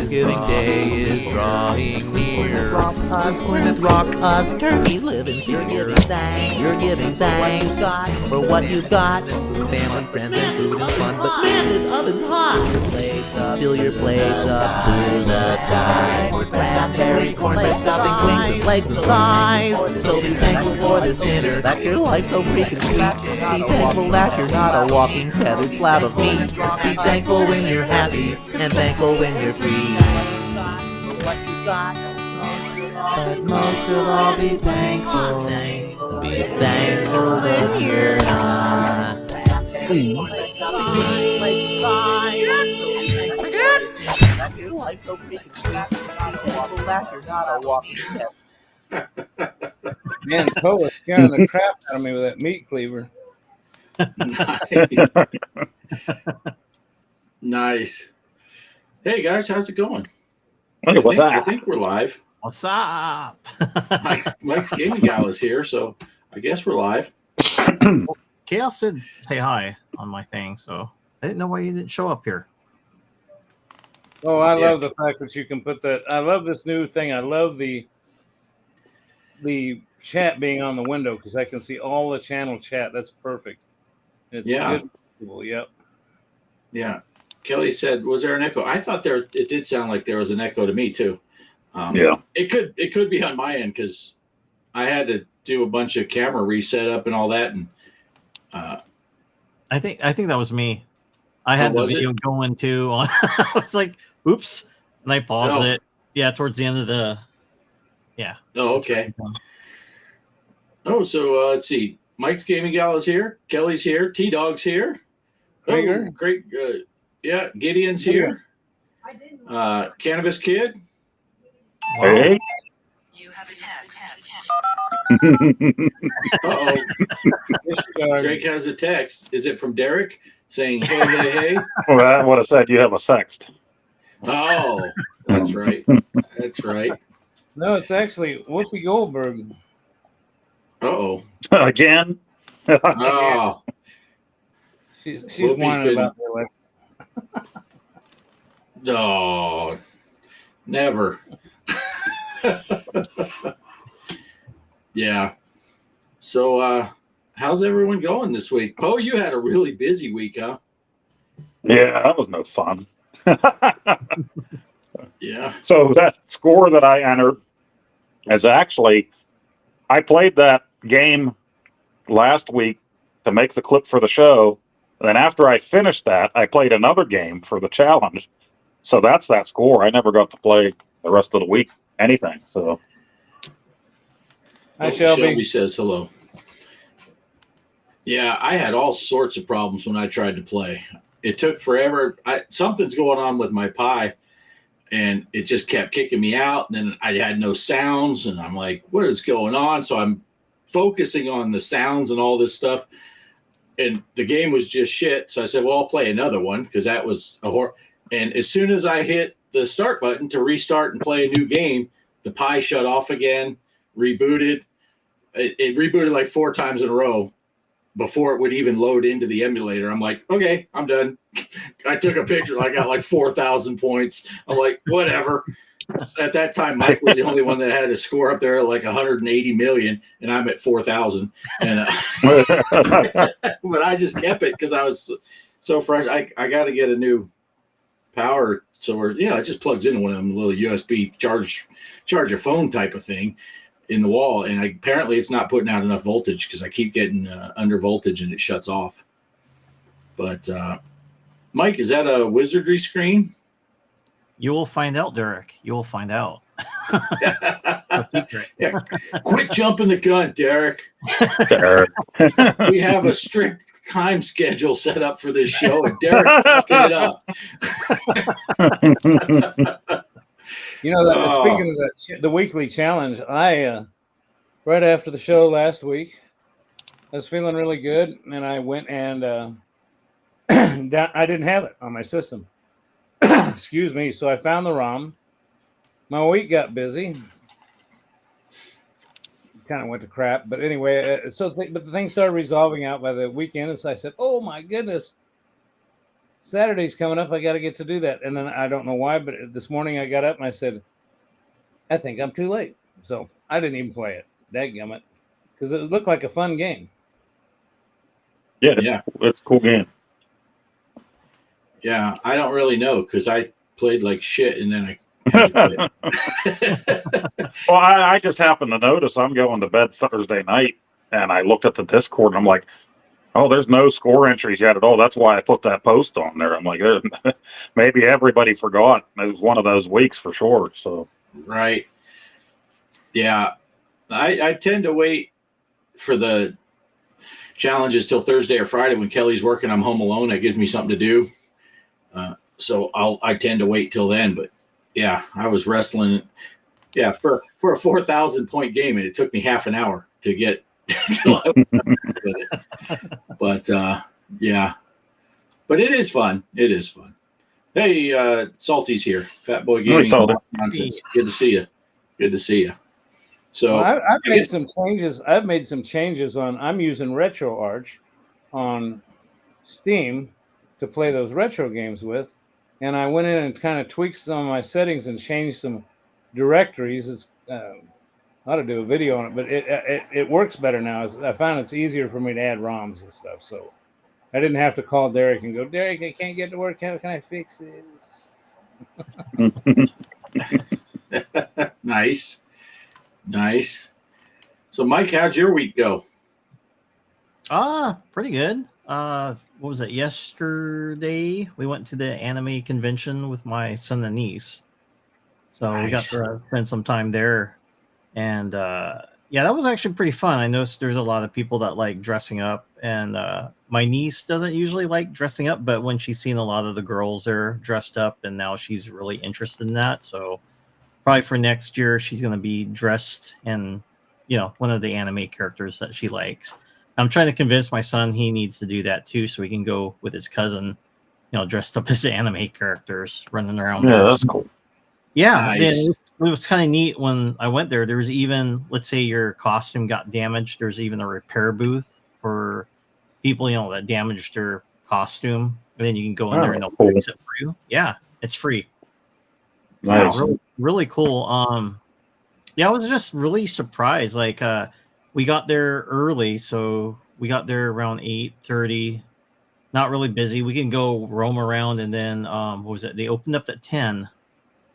Thanksgiving Day is drawing near. Since Plymouth Rock, us turkeys live in fear. You're giving thanks for what you got. Family, friends, and food and fun. But man, this oven's hot. Fill your plates up to the sky. With cranberries, cornbread, stuffing, wings, and legs and thighs. So be thankful for this dinner, that your life's so freaking sweet. Be thankful that you're not a walking feathered slab of meat. Be thankful when you're happy, and thankful when you're free. But most of all, be thankful. Be thankful that you're not. Your life's so freaking sweet. Be thankful that you're not a walking feathered. Man, Poe was scaring the crap out of me with that meat cleaver. Nice. Hey guys, how's it going? Hey, what's up? I think we're live. What's up? Mike's gaming gal is here, so I guess we're live. Kaos said say hi on my thing, so I didn't know why you didn't show up here. Oh, I love the fact that you can put that. I love this new thing. I love the chat being on the window because I can see all the channel chat. That's perfect. It's good. Yep. Yeah. Kelly said, "Was there an echo?" I thought it did sound like there was an echo to me too. It could be on my end because I had to do a bunch of camera reset up and all that, and I think that was me. I had the video going too. I was like, "Oops," and I paused it. Yeah, towards the end of the. Yeah. Oh, okay. Oh, so let's see. Mike's gaming gal is here. Kelly's here. T-Dog's here. Krieger. Great. Yeah, Gideon's here. Cannabis Kid. Hey. You have a text. Uh-oh. Greg has a text. Is it from Derek saying, hey, hey, hey? Well, I would have said you have a sext. Oh, that's right. That's right. No, it's actually Whoopi Goldberg. Uh-oh. Again? Oh. She's whining about the election. No, never. Yeah. So, how's everyone going this week? Poe, you had a really busy week, huh? Yeah, that was no fun. Yeah. So that score that I entered is actually, I played that game last week to make the clip for the show. And then after I finished that, I played another game for the challenge. So that's that score. I never got to play the rest of the week anything. So Hi, Shelby. Shelby says hello. Yeah, I had all sorts of problems when I tried to play. It took forever. Something's going on with my Pi, and it just kept kicking me out. And then I had no sounds, and I'm like, what is going on? So I'm focusing on the sounds and all this stuff. And the game was just shit. So I said, well, I'll play another one because that was a horror. And as soon as I hit the start button to restart and play a new game, the Pi shut off again, rebooted. It rebooted like 4 times in a row before it would even load into the emulator. I'm like, okay, I'm done. I took a picture. I got like 4,000 points. I'm like, whatever. At that time, Mike was the only one that had a score up there at like 180 million, and I'm at 4,000. And but I just kept it because I was so fresh. I got to get a new power. So it just plugs into one of them little USB charge your phone type of thing in the wall, and apparently it's not putting out enough voltage because I keep getting under voltage and it shuts off. But Mike, is that a wizardry screen? You will find out, Derek. You will find out. Yeah. Quit jumping the gun, Derek. We have a strict time schedule set up for this show, and Derek's fucking it up. Speaking of that, the weekly challenge, I right after the show last week, I was feeling really good, and I went and I didn't have it on my system. Excuse me. So I found the ROM. My week got busy. Kind of went to crap, but anyway. But the thing started resolving out by the weekend, and so I said, "Oh my goodness, Saturday's coming up. I got to get to do that. And then I don't know why, but this morning I got up and I said, I think I'm too late. So I didn't even play it. Dadgummit. Because it looked like a fun game. Yeah, it's a cool game. Yeah, I don't really know because I played like shit and then I had to quit. Well, I just happened to notice I'm going to bed Thursday night, and I looked at the Discord, and I'm like, oh, there's no score entries yet at all. That's why I put that post on there. I'm like, maybe everybody forgot. It was one of those weeks for sure. So Right. Yeah. I tend to wait for the challenges till Thursday or Friday when Kelly's working. I'm home alone. That gives me something to do. So I tend to wait till then. But yeah, I was wrestling. Yeah, for a 4,000 point game, and it took me half an hour to get. But yeah, but it is fun. It is fun. Hey, Salty's here. Fat Boy Gaming. Salty. Nonsense. Good to see you. Good to see you. So Well, I've made some changes. I've made some changes on. I'm using RetroArch on Steam to play those retro games with, and I went in and kind of tweaked some of my settings and changed some directories. It's I ought to do a video on it, but it works better now. I found it's easier for me to add ROMs and stuff, so I didn't have to call Derek and go, Derek, I can't get to work. How can I fix this? Nice. So, Mike, how'd your week go? Pretty good. What was it? Yesterday we went to the anime convention with my son and niece. So we got Nice. to spend some time there. And yeah, that was actually pretty fun. I noticed there's a lot of people that like dressing up, and my niece doesn't usually like dressing up, but when she's seen a lot of the girls there dressed up, and now she's really interested in that. So probably for next year, she's going to be dressed in, one of the anime characters that she likes. I'm trying to convince my son he needs to do that too, so he can go with his cousin, dressed up as anime characters running around. yeah, that's cool. Yeah, Nice. it was kind of neat when I went there. There was even, let's say your costume got damaged, there's even a repair booth for people, that damaged their costume. And then you can go in there and they'll cool. fix it for you. Yeah, it's free. Nice. Yeah, really, really cool. Yeah, I was just really surprised. Like, we got there early, so we got there around 8:30. Not really busy. We can go roam around, and then what was it? They opened up at 10,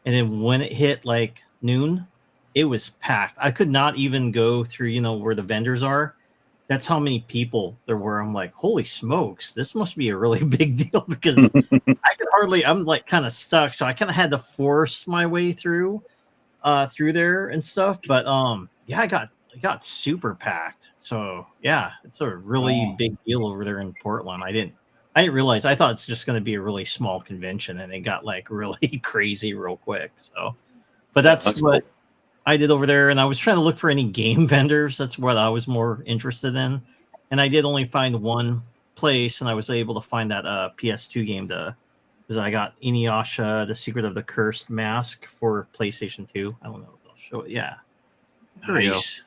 and then when it hit like noon, it was packed. I could not even go through, where the vendors are. That's how many people there were. I'm like, holy smokes, this must be a really big deal, because I'm like kind of stuck. So I kind of had to force my way through there and stuff. But yeah, I got super packed. So yeah, it's a really big deal over there in Portland. I didn't realize. I thought it's just going to be a really small convention, and it got like really crazy real quick. So, but that's what cool. I did over there, and I was trying to look for any game vendors. That's what I was more interested in, and I did only find one place, and I was able to find that PS2 game because I got Inuyasha: The Secret of the Cursed Mask for PlayStation 2. I don't know if I'll show it. Yeah, there we go. Nice.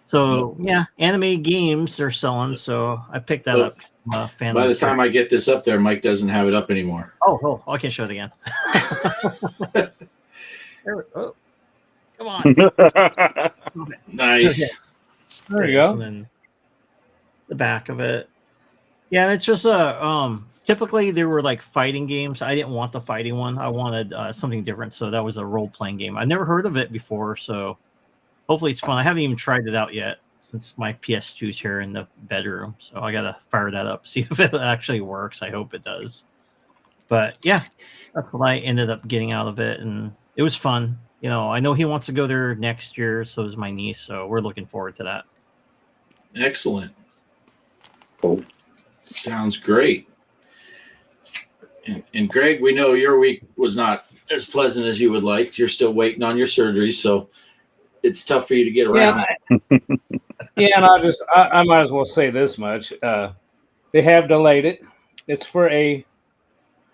So yeah, anime games they're selling. So I picked that up. I'm a fan By of the time I get this up there, Mike doesn't have it up anymore. Oh, I can show it again. Oh, come on. Nice. Okay. There you go. And then the back of it. Yeah, and it's just typically they were like fighting games. I didn't want the fighting one. I wanted something different. So that was a role-playing game. I never heard of it before, so hopefully it's fun. I haven't even tried it out yet since my PS2 is here in the bedroom. So I gotta fire that up, see if it actually works. I hope it does. But yeah, that's what I ended up getting out of it, and it was fun. I know he wants to go there next year, so does my niece. So we're looking forward to that. Excellent. Cool. Sounds great. And Greg, we know your week was not as pleasant as you would like. You're still waiting on your surgery, so it's tough for you to get around. Yeah, and I might as well say this much. They have delayed it. It's for a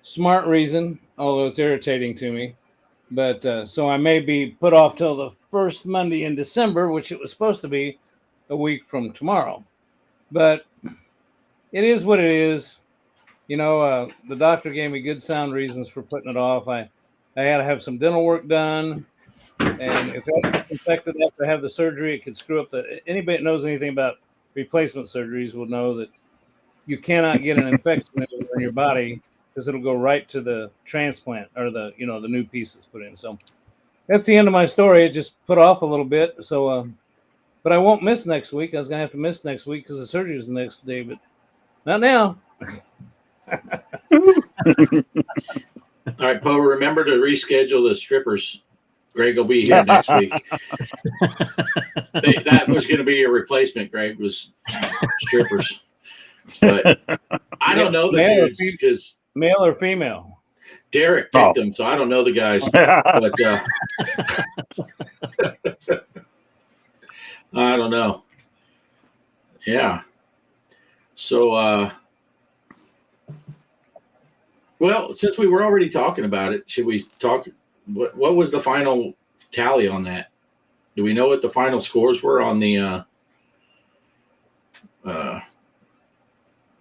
smart reason, although it's irritating to me. But so I may be put off till the first Monday in December, which it was supposed to be a week from tomorrow. But it is what it is. the doctor gave me good sound reasons for putting it off. I had to have some dental work done, and if that gets infected after I have the surgery, it could screw up anybody that knows anything about replacement surgeries will know that you cannot get an infection in your body because it'll go right to the transplant or the new piece that's put in. So that's the end of my story. It just put off a little bit. So, but I won't miss next week. I was going to have to miss next week because the surgery is the next day, but not now. All right, Poe, remember to reschedule the strippers. Greg will be here next week. That was going to be your replacement, Greg, was strippers. But I don't know the dudes because male or female. Derek picked them, so I don't know the guys. But I don't know. Yeah. So, well, since we were already talking about it, should we talk? What was the final tally on that? Do we know what the final scores were on the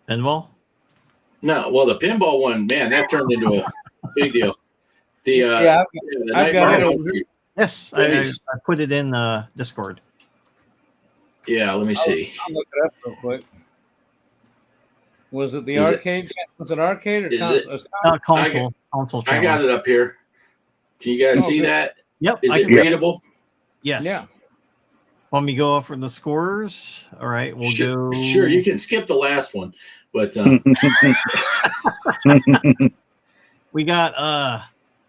pinball? No, well, the pinball one, man, that turned into a big deal. The I've got it. Yes, I put it in Discord. Yeah, let me see. I'll look it up real quick. Was it the arcade? Was it arcade or console? Console. I got it up here. Can you guys see that? Yep. Is it readable? Yes. Yeah. Want me to go over the scores? All right, we'll go. Sure, you can skip the last one, but we got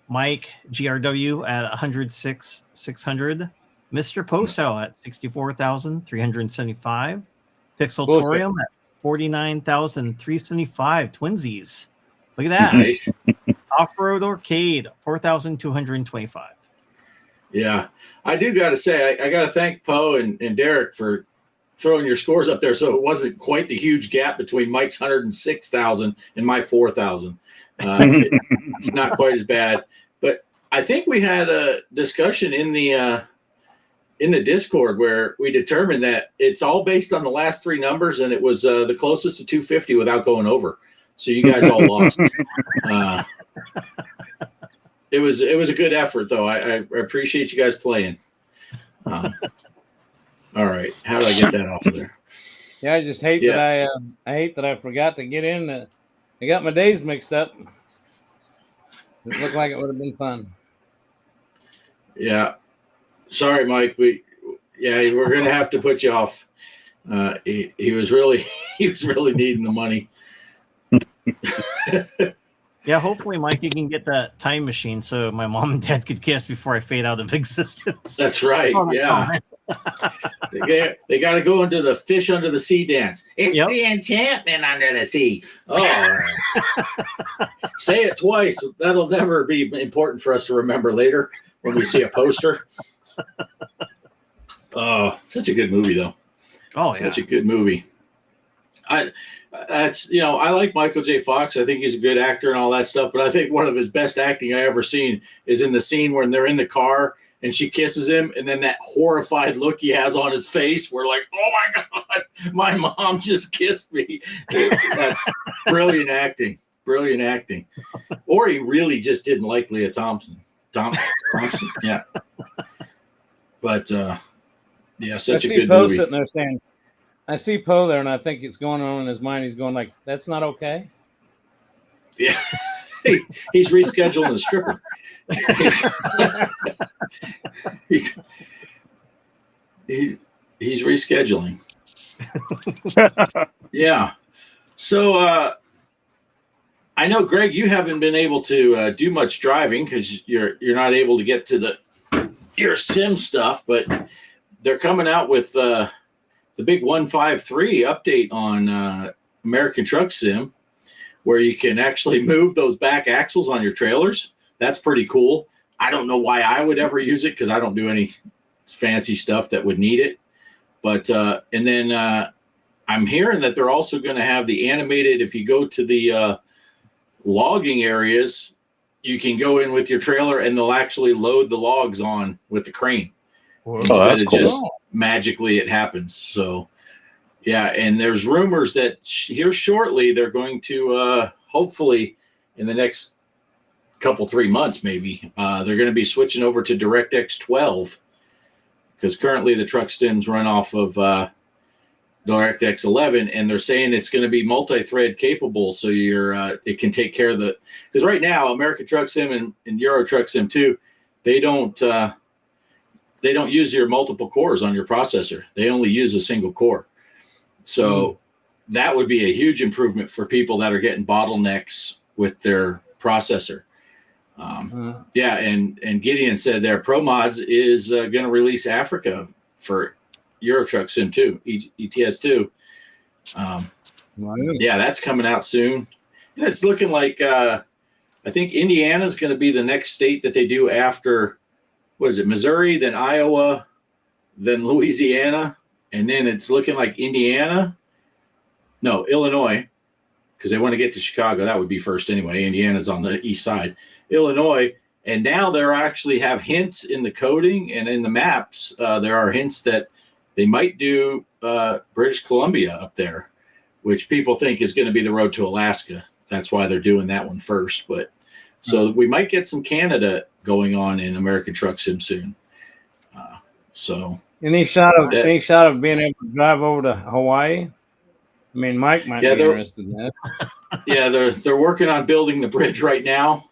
Mike GRW at 106,600, Mr. Poestyle at 64,375, Pixeltorium at 49,375. Twinsies. Look at that. Nice. Off-Road Arcade 4,225. Yeah, I do got to say, I got to thank Poe and Derek for throwing your scores up there, so it wasn't quite the huge gap between Mike's 106,000 and my 4,000. It's not quite as bad, but I think we had a discussion in the Discord where we determined that it's all based on the last three numbers, and it was the closest to 250 without going over. So you guys all lost. It was a good effort, though. I appreciate you guys playing. All right, how do I get that off of there? Yeah, I just hate that I hate that I forgot to get in. I got my days mixed up. It looked like it would have been fun. Yeah, sorry, Mike. We're gonna have to put you off. He was really needing the money. Yeah, hopefully, Mike, you can get that time machine so my mom and dad could guess before I fade out of existence. That's right. Yeah. They got to go into the fish under the sea dance. It's the enchantment under the sea. Oh, say it twice. That'll never be important for us to remember later when we see a poster. Oh, such a good movie, though. Oh, such a good movie. I like Michael J. Fox. I think he's a good actor and all that stuff. But I think one of his best acting I ever seen is in the scene when they're in the car and she kisses him, and then that horrified look he has on his face. We're like, oh my God, my mom just kissed me. That's brilliant acting. Brilliant acting. Or he really just didn't like Leah Thompson. Thompson. Yeah. But such a good Poe movie. Sitting there saying, I see Poe there, and I think it's going on in his mind. He's going like, "That's not okay." Yeah, he's rescheduling the stripper. He's rescheduling. Yeah. So I know, Greg, you haven't been able to do much driving because you're not able to get to your sim stuff, but they're coming out with the big 153 update on American Truck Sim, where you can actually move those back axles on your trailers. That's pretty cool. I don't know why I would ever use it because I don't do any fancy stuff that would need it. But and then I'm hearing that they're also going to have the animated. If you go to the logging areas, you can go in with your trailer and they'll actually load the logs on with the crane. Instead of just magically it happens. So yeah, and there's rumors that here shortly they're going to hopefully in the next couple 3 months, maybe they're going to be switching over to DirectX 12 because currently the truck stems run off of DirectX 11, and they're saying it's going to be multi-thread capable, so it can take care of because right now American Truck Sim and Euro Truck Sim 2, they don't use your multiple cores on your processor. They only use a single core. So that would be a huge improvement for people that are getting bottlenecks with their processor. Yeah, and Gideon said their Pro Mods is going to release Africa for Euro Truck Sim 2, ETS 2. Yeah, that's coming out soon. And it's looking like I think Indiana is going to be the next state that they do after, what is it, Missouri, then Iowa, then Louisiana, and then it's looking like Illinois, because they want to get to Chicago. That would be first anyway. Indiana's on the east side. Illinois, and now there actually have hints in the coding and in the maps. There are hints that they might do British Columbia up there, which people think is going to be the road to Alaska. That's why they're doing that one first. But so we might get some Canada going on in American Truck Sim soon. So any shot of being able to drive over to Hawaii? I mean, Mike might be interested in that. Yeah, they're working on building the bridge right now.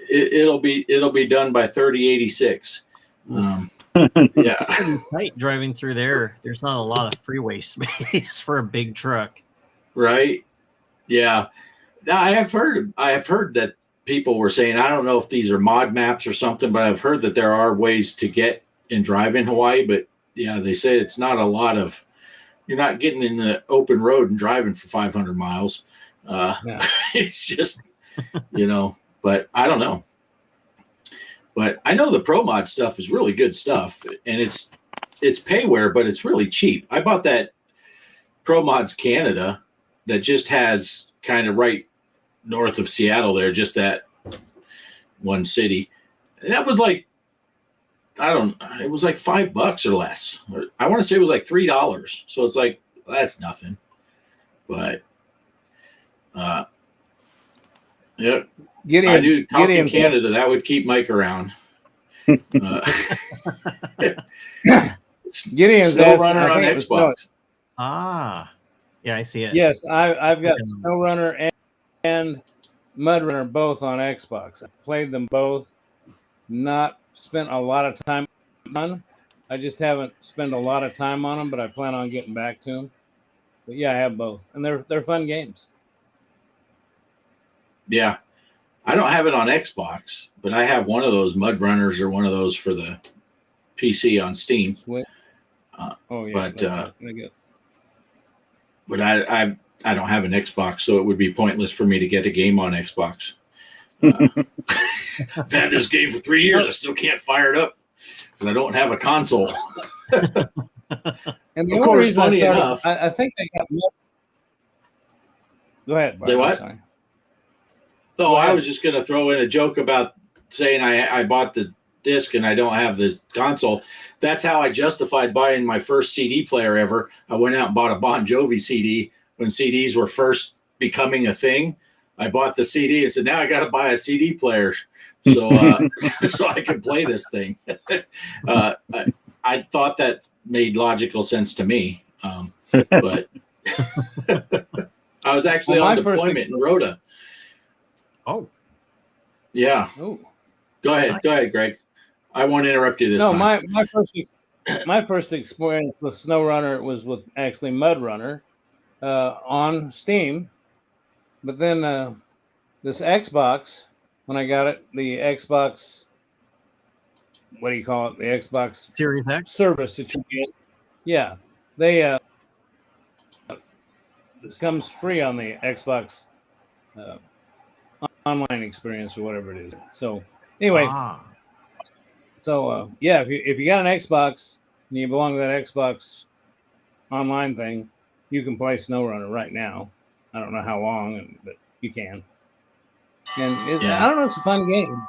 It'll be done by 3086. Yeah, It's pretty tight driving through there. There's not a lot of freeway space for a big truck, right? Yeah, I have heard that people were saying, I don't know if these are mod maps or something, but I've heard that there are ways to get and drive in Hawaii. But yeah, they say it's not a lot of. You're not getting in the open road and driving for 500 miles. It's just, but I don't know. But I know the Pro Mod stuff is really good stuff, and it's payware, but it's really cheap. I bought that Pro Mods Canada that just has kind of right north of Seattle there, just that one city. And that was like, it was like $5 or less. I want to say it was like $3. So it's like, that's nothing. But yeah, I knew talking Canada, that would keep Mike around. Gideon's SnowRunner on Xbox. Yeah, I see it. Yes, I've got SnowRunner and MudRunner both on Xbox. I played them both. Not spent a lot of time on. I just haven't spent a lot of time on them, but I plan on getting back to them. But yeah, I have both, and they're fun games. Yeah, I don't have it on Xbox, but I have one of those MudRunners or one of those for the PC on Steam. Oh yeah, but I don't have an Xbox, so it would be pointless for me to get a game on Xbox. I've had this game for 3 years. I still can't fire it up because I don't have a console. And of course, funny enough, I think they got. Go ahead. Bart, they what? Oh, I was just going to throw in a joke about saying I bought the disc and I don't have the console. That's how I justified buying my first CD player ever. I went out and bought a Bon Jovi CD when CDs were first becoming a thing. I bought the CD and said, now I got to buy a CD player so so I can play this thing. I thought that made logical sense to me. But I was actually on deployment in Rhoda. Oh. Yeah. Oh. Go ahead, Greg. I won't interrupt you this time. No, my first experience with SnowRunner was with actually MudRunner on Steam. But then this Xbox, when I got it, the Xbox, what do you call it? The Xbox Series X service that you get. Yeah, they this comes free on the Xbox online experience or whatever it is. So anyway, yeah, if you got an Xbox and you belong to that Xbox online thing, you can play SnowRunner right now. I don't know how long, but you can. And I don't know, it's a fun game.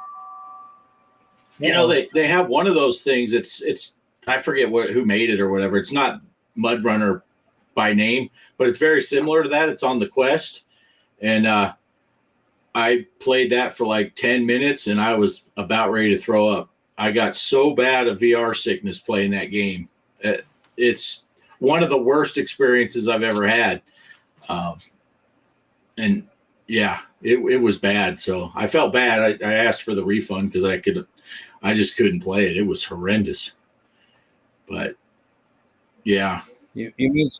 They have one of those things. It's I forget who made it or whatever. It's not MudRunner by name, but it's very similar to that. It's on the Quest, and I played that for like 10 minutes, and I was about ready to throw up. I got so bad of VR sickness playing that game. It's one of the worst experiences I've ever had. And yeah, it was bad. So I felt bad. I asked for the refund because I just couldn't play it. It was horrendous. But yeah. You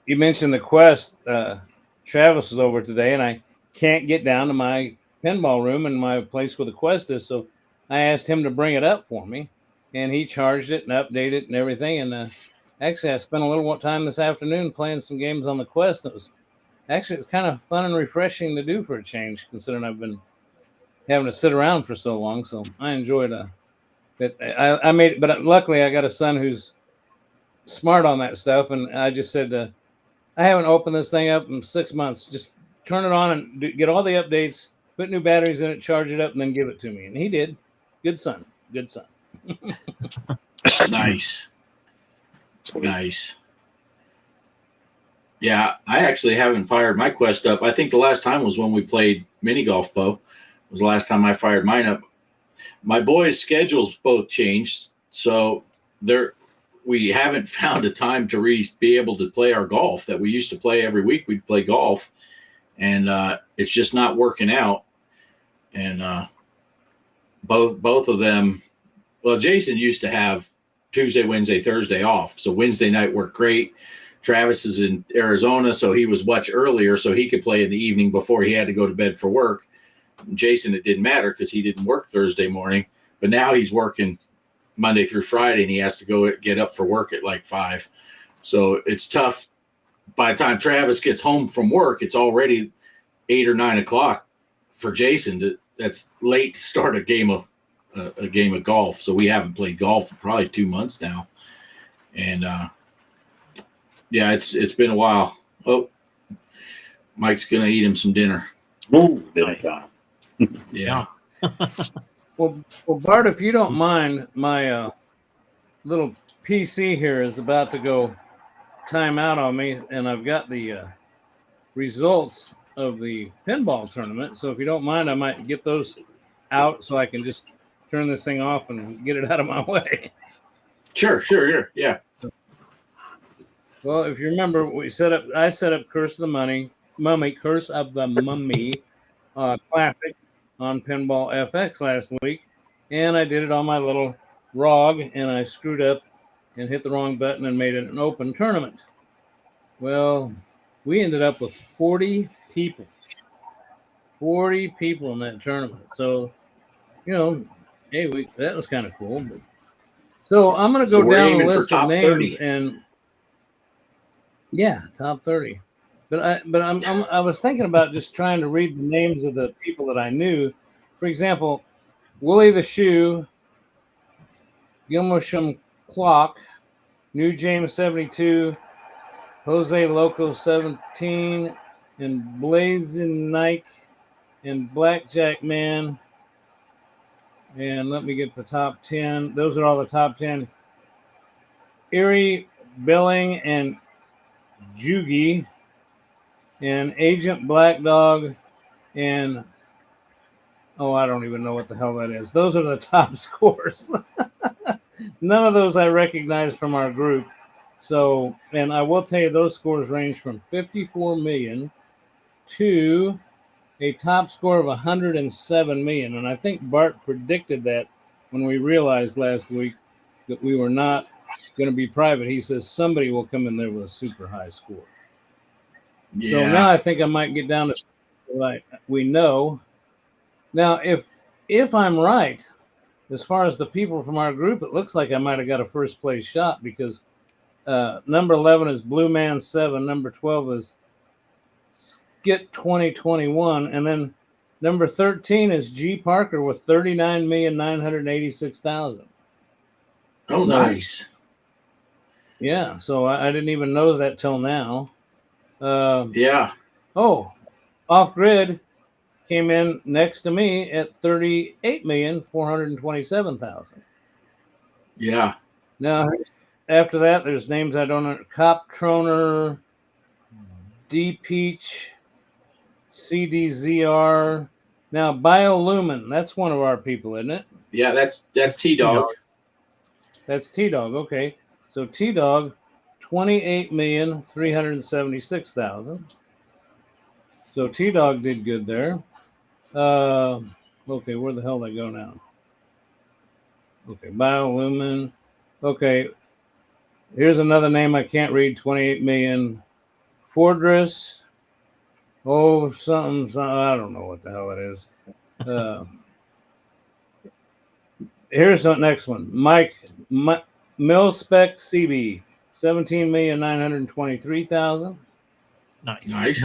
mentioned the Quest. Travis was over today, and I can't get down to my pinball room and my place where the Quest is. So I asked him to bring it up for me, and he charged it and updated it and everything. And actually, I spent a little time this afternoon playing some games on the Quest. It's kind of fun and refreshing to do for a change, considering I've been having to sit around for so long. So I enjoyed it. I made it, but luckily I got a son who's smart on that stuff, and I just said, I haven't opened this thing up in 6 months. Just turn it on and get all the updates, put new batteries in it, charge it up, and then give it to me. And he did. Good son. Nice. Nice. Yeah, I actually haven't fired my Quest up. I think the last time was when we played mini golf, Bo. Was the last time I fired mine up. My boys' schedules both changed, so we haven't found a time to be able to play our golf that we used to play every week. We'd play golf, and it's just not working out. And both of them, well, Jason used to have Tuesday, Wednesday, Thursday off, so Wednesday night worked great. Travis is in Arizona, so he was much earlier, so he could play in the evening before he had to go to bed for work. Jason, it didn't matter because he didn't work Thursday morning, but now he's working Monday through Friday, and he has to go get up for work at like 5. So it's tough. By the time Travis gets home from work, it's already 8 or 9 o'clock for Jason. That's late to start a game of golf. So we haven't played golf for probably 2 months now. And yeah, it's been a while. Oh, Mike's gonna eat him some dinner. Ooh, dinner time. Yeah. Well, Bart, if you don't mind, my little PC here is about to go time out on me, and I've got the results of the pinball tournament. So if you don't mind, I might get those out so I can just turn this thing off and get it out of my way. Sure. Yeah. Well, if you remember, I set up Curse of the Mummy Classic on Pinball FX last week, and I did it on my little ROG, and I screwed up and hit the wrong button and made it an open tournament. Well, we ended up with 40 people. 40 people in that tournament. So, hey, that was kind of cool. But, so I'm going to go down the list of names 30. and yeah, top 30. But I was thinking about just trying to read the names of the people that I knew. For example, Willie the Shoe, Gilmersham Clock, New James 72, Jose Loco 17, and Blazing Nike, and Blackjack Man. And let me get the top 10. Those are all the top 10. Erie Billing and Jugi, and Agent Black Dog, and I don't even know what the hell that is. Those are the top scores. None of those I recognize from our group. So, and I will tell you, those scores range from 54 million to a top score of 107 million. And I think Bart predicted that when we realized last week that we were not going to be private. He says somebody will come in there with a super high score. Yeah. So now I think I might get down to like we know. Now, if I'm right, as far as the people from our group, it looks like I might have got a first place shot because number 11 is Blue Man 7, number 12 is Skit 2021, and then number 13 is G Parker with 39,986,000. Oh, nice. Yeah, so I didn't even know that till now. Yeah. Oh, Off Grid came in next to me at 38,427,000. Yeah. Now, after that, there's names I don't know. Cop Troner, D Peach, CDZR. Now Biolumin, that's one of our people, isn't it? Yeah, that's T-Dog. That's T-Dog. Okay, so T-Dog, 28,376,000. So T-Dog did good there. Okay, where the hell did I go now? Okay, Biolumin. Okay, here's another name I can't read. 28 million. Fortress. Oh, something. I don't know what the hell it is. Here's the next one. Mike Milspec CB. 17,923,000. Nice.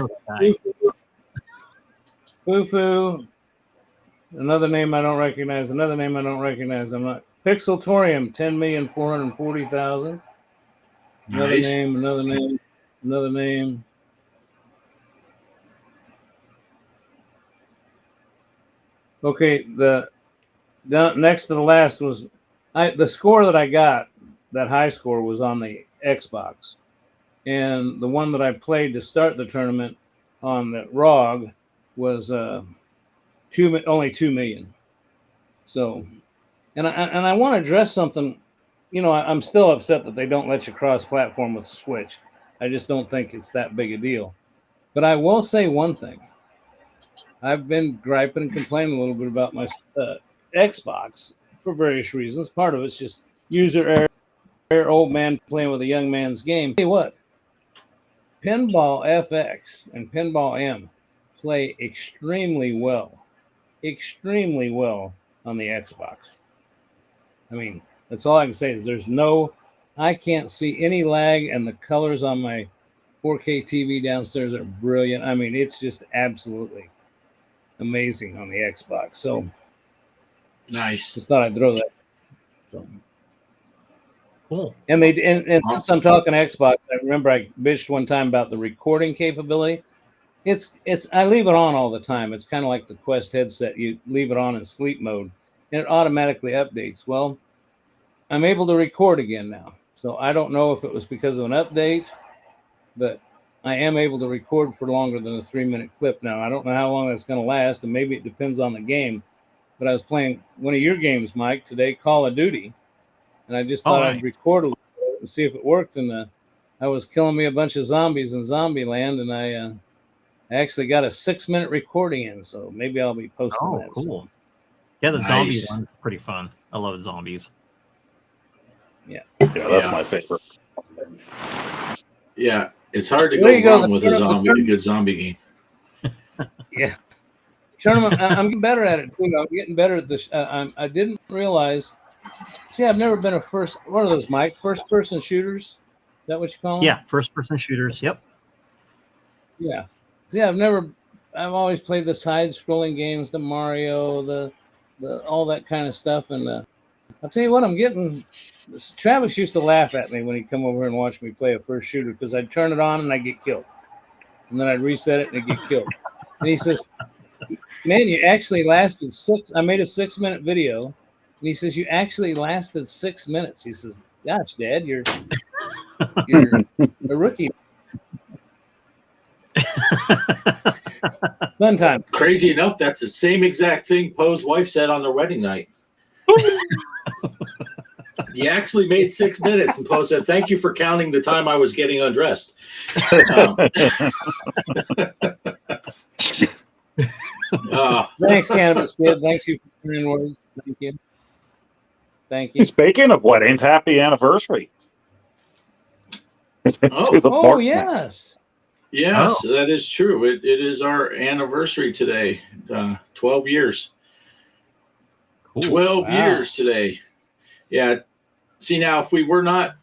Fufu. Another name I don't recognize. Another name I don't recognize. I'm not. Pixeltorium. 10,440,000. Another Nice. name. Another name. Another name. Okay, next to the last was the score that I got. That high score was on the Xbox, and the one that I played to start the tournament on the ROG was only 2 million. So, and I want to address something. You know, I'm still upset that they don't let you cross-platform with Switch. I just don't think it's that big a deal. But I will say one thing. I've been griping and complaining a little bit about my Xbox for various reasons. Part of it's just user error, old man playing with a young man's game. Tell you what, Pinball FX and Pinball M play extremely well on the Xbox. I mean, that's all I can say is I can't see any lag, and the colors on my 4K TV downstairs are brilliant. I mean, it's just absolutely amazing on the Xbox. So Nice. just thought I'd throw that. So. Cool. And since I'm talking Xbox, I remember I bitched one time about the recording capability. I leave it on all the time. It's kind of like the Quest headset. You leave it on in sleep mode, and it automatically updates. Well, I'm able to record again now. So I don't know if it was because of an update, but I am able to record for longer than a 3-minute clip now. I don't know how long that's going to last, and maybe it depends on the game. But I was playing one of your games, Mike, today, Call of Duty, and I just thought I'd record a little bit and see if it worked. And I was killing me a bunch of zombies in Zombieland, and I actually got a 6-minute recording in, so maybe I'll be posting that. Cool. Soon. Yeah, the zombie one's pretty fun. I love zombies. Yeah, that's my favorite. Yeah, it's hard to There you go go, wrong with a good zombie game. Yeah. Tournament, I'm getting better at it, too. I'm getting better at this. I didn't realize. See, I've never been what are those, Mike? First-person shooters? Is that what you call them? Yeah, first-person shooters. Yep. Yeah. See, I've always played the side-scrolling games, the Mario, the all that kind of stuff. And I'll tell you what, Travis used to laugh at me when he'd come over and watch me play a first shooter because I'd turn it on and I'd get killed. And then I'd reset it and I'd get killed. And he says, man, you actually lasted I made a 6-minute video. And he says, you actually lasted 6 minutes. He says, gosh, Dad, you're a rookie. Fun time. Crazy enough, that's the same exact thing Poe's wife said on their wedding night. You actually made 6 minutes, and Poe said, thank you for counting the time I was getting undressed. Thanks, Cannabis Kid. Thanks you for your words. Thank you. Thank you. Speaking of weddings, happy anniversary. Oh, yes. Yes, that is true. It is our anniversary today. 12 years. Cool. 12 years today. Yeah. See, now, if we were not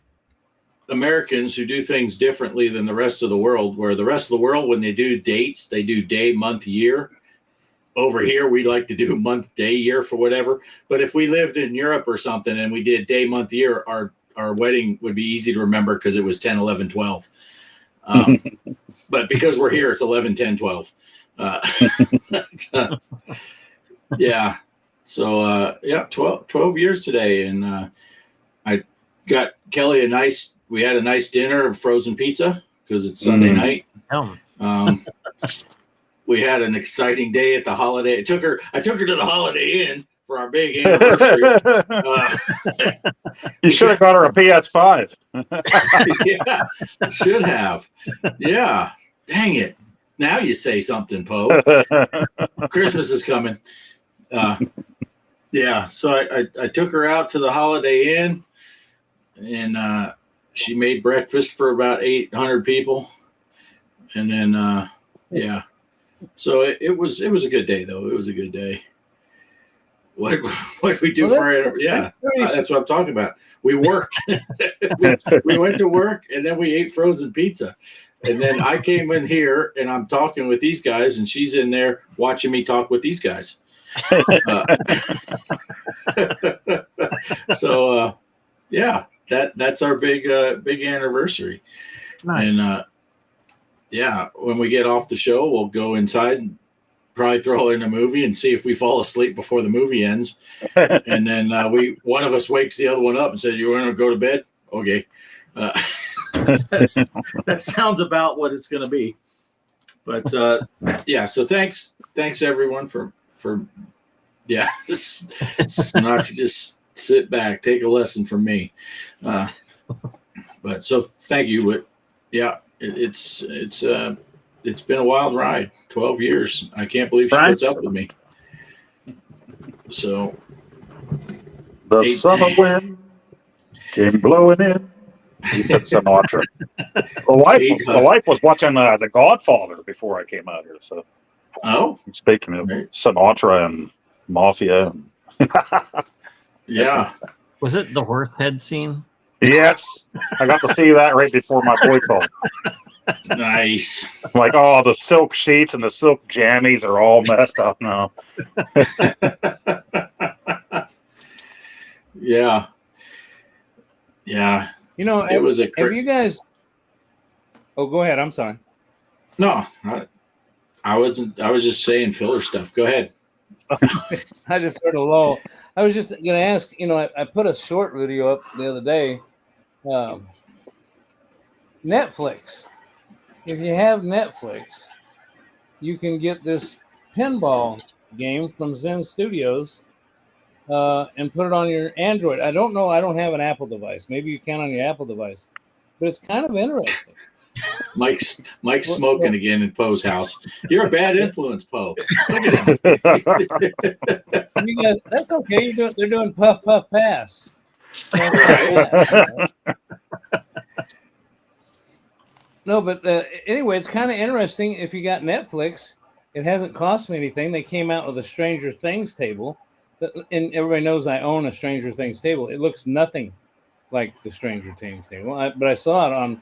Americans who do things differently than the rest of the world, where the rest of the world, when they do dates, they do day, month, year. Over here, we like to do month, day, year for whatever. But if we lived in Europe or something and we did day, month, year, our wedding would be easy to remember because it was 10, 11, 12. But because we're here, it's 11, 10, 12. Yeah. So, 12 years today. And I got Kelly we had a nice dinner of frozen pizza because it's Sunday night. We had an exciting day at the Holiday. I took her to the Holiday Inn for our big anniversary. You should have got her a PS5. Yeah, should have. Yeah, dang it. Now you say something, Poe. Christmas is coming. Yeah, so I took her out to the Holiday Inn, and she made breakfast for about 800 people, and then yeah, so it was a good day though. It was a good day. What we do that's what I'm talking about. We worked. we went to work, and then we ate frozen pizza. And then I came in here, and I'm talking with these guys, and she's in there watching me talk with these guys. So yeah, that's our big anniversary. Nice. And yeah, when we get off the show, we'll go inside and probably throw in a movie and see if we fall asleep before the movie ends. And then one of us wakes the other one up and says, "You want to go to bed?" Okay. That sounds about what it's going to be. But yeah, so thanks everyone for just sit back, take a lesson from me. But so thank you. But yeah, it's been a wild ride. 12 years. I can't believe she puts up with me. So the summer wind came blowing in. He said Sinatra. The wife was watching The Godfather before I came out here. So, speaking of Sinatra and mafia, yeah, Was it the horse head scene? Yes, I got to see that right before my boy called. Nice. Like, oh, the silk sheets and the silk jammies are all messed up now. Yeah. Yeah. You know, It was have you guys? Oh, go ahead. I'm sorry. No, I wasn't. I was just saying filler stuff. Go ahead. I just heard a lull. I was just going to ask. You know, I put a short video up the other day. Netflix. If you have Netflix, you can get this pinball game from Zen Studios and put it on your Android. I don't know. I don't have an Apple device. Maybe you can on your Apple device, but it's kind of interesting. Mike's smoking again in Poe's house. You're a bad influence, Poe. Look at him. You guys, that's okay. They're doing puff puff pass. No, but anyway, it's kind of interesting. If you got Netflix, it hasn't cost me anything. They came out with a Stranger Things table, and everybody knows I own a Stranger Things table. It looks nothing like the Stranger Things table, but I saw it on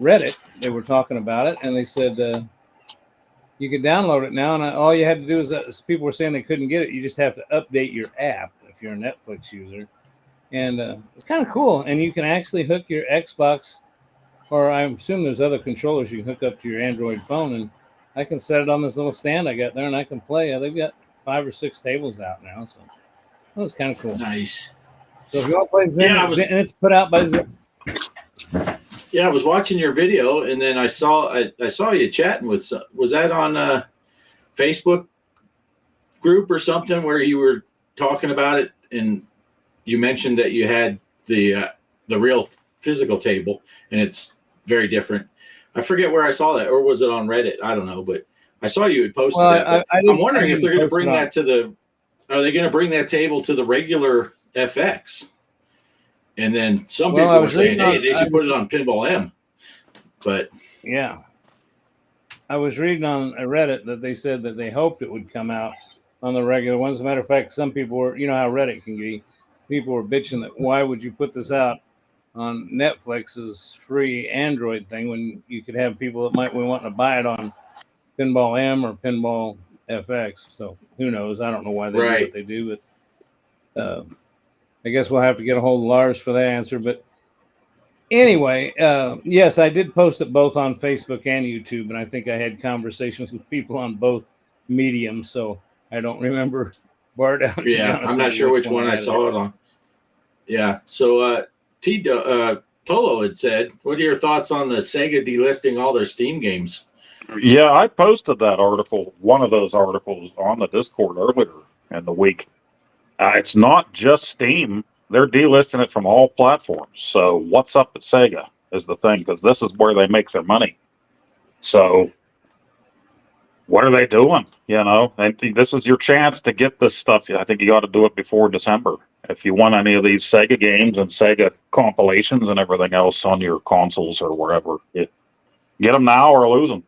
Reddit. They were talking about it, and they said you could download it now, and all you had to do is people were saying they couldn't get it. You just have to update your app if you're a Netflix user, and it's kind of cool. And you can actually hook your Xbox, or I assume there's other controllers you can hook up to your Android phone, and I can set it on this little stand I got there, and I can play. They've got 5 or 6 tables out now, so that was kind of cool. Nice. So if you want to play Zen, and it's put out by Zen. Yeah, I was watching your video, and then I saw you chatting with. Was that on a Facebook group or something where you were talking about it, and you mentioned that you had the real physical table, and it's very different. I forget where I saw that, or was it on Reddit? I don't know, but I saw you had posted that. I'm wondering if they're going to bring that to the. Are they going to bring that table to the regular FX? And then some people were saying, "Hey, they should put it on Pinball M." But yeah, I was reading on Reddit that they said that they hoped it would come out on the regular ones. As a matter of fact, some people were, you know how Reddit can be. People were bitching that why would you put this out on Netflix's free Android thing when you could have people that might be wanting to buy it on Pinball M or Pinball FX. So who knows? I don't know why they do what they do, but I guess we'll have to get a hold of Lars for that answer. But anyway, yes, I did post it both on Facebook and YouTube, and I think I had conversations with people on both mediums, so I don't remember Bart out. Yeah, I'm not sure which one I saw it on. Yeah, so Polo had said, what are your thoughts on the Sega delisting all their Steam games? Yeah, I posted that article, one of those articles, on the Discord earlier in the week. It's not just Steam. They're delisting it from all platforms. So what's up at Sega is the thing, because this is where they make their money. So what are they doing? You know, and this is your chance to get this stuff. I think you got to do it before December. If you want any of these Sega games and Sega compilations and everything else on your consoles or wherever, get them now or lose them.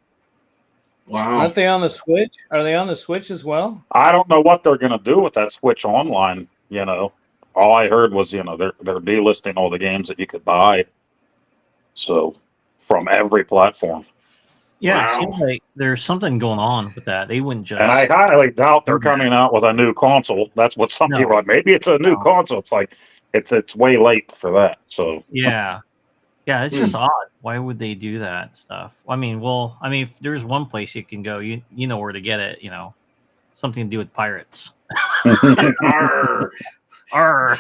Wow. Aren't they on the Switch? Are they on the Switch as well? I don't know what they're going to do with that Switch Online. You know, all I heard was, you know, they're delisting all the games that you could buy. So from every platform. Yeah, Wow. it seems like there's something going on with that. They wouldn't just. And I highly doubt they're coming out with a new console. That's what some people are. Maybe it's a new console. It's like it's way late for that. So yeah, it's just odd. Why would they do that stuff? I mean, if there's one place you can go, you know where to get it. You know, something to do with pirates. Arr. Arr.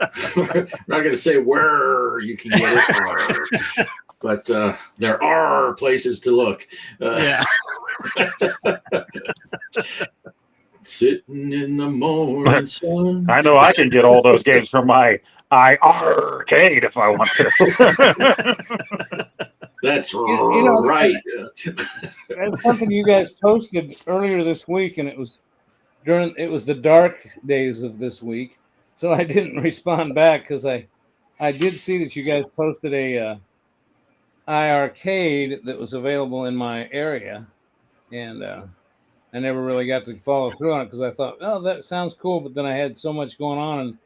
I'm not going to say where you can get it, but there are places to look. Yeah. Sitting in the morning sun. I know I can get all those games from my arcade if I want to. That's You know, right. That's something you guys posted earlier this week, and it was the dark days of this week, so I didn't respond back because I did see that you guys posted a iArcade that was available in my area, and I never really got to follow through on it because I thought, oh, that sounds cool, but then I had so much going on, and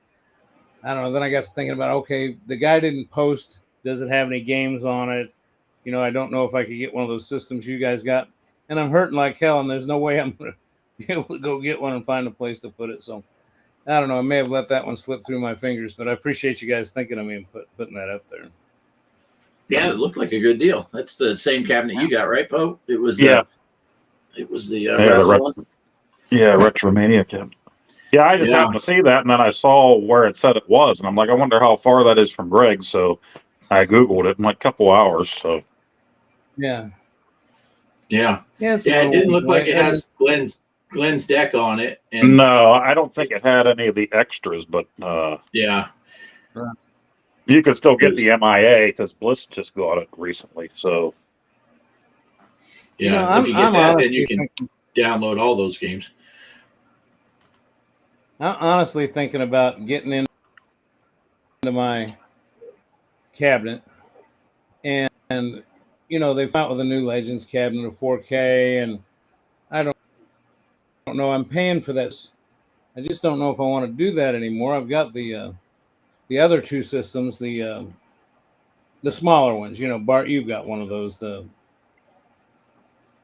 I don't know. Then I got to thinking about, okay, the guy didn't post. Does it have any games on it? You know, I don't know if I could get one of those systems you guys got, and I'm hurting like hell, and there's no way I'm going to be able to go get one and find a place to put it. So I don't know. I may have let that one slip through my fingers, but I appreciate you guys thinking of me and putting that up there. Yeah, it looked like a good deal. That's the same cabinet you got, right, Poe? It was it was the wrestling one. Yeah, Retromania cabinet. Yeah, I just happened to see that, and then I saw where it said it was, and I'm like, I wonder how far that is from Greg. So I Googled it in like a couple hours. So yeah. It didn't look like it has Glenn's deck on it. And no, I don't think it had any of the extras, but yeah, you could still get the MIA because Bliss just got it recently. So yeah, if you get that, then you can download all those games. I'm honestly thinking about getting into my cabinet, and you know, they've come out with a new Legends cabinet of 4K, and I don't know. I'm paying for this. I just don't know if I want to do that anymore. I've got the other two systems, the smaller ones. You know, Bart, you've got one of those. The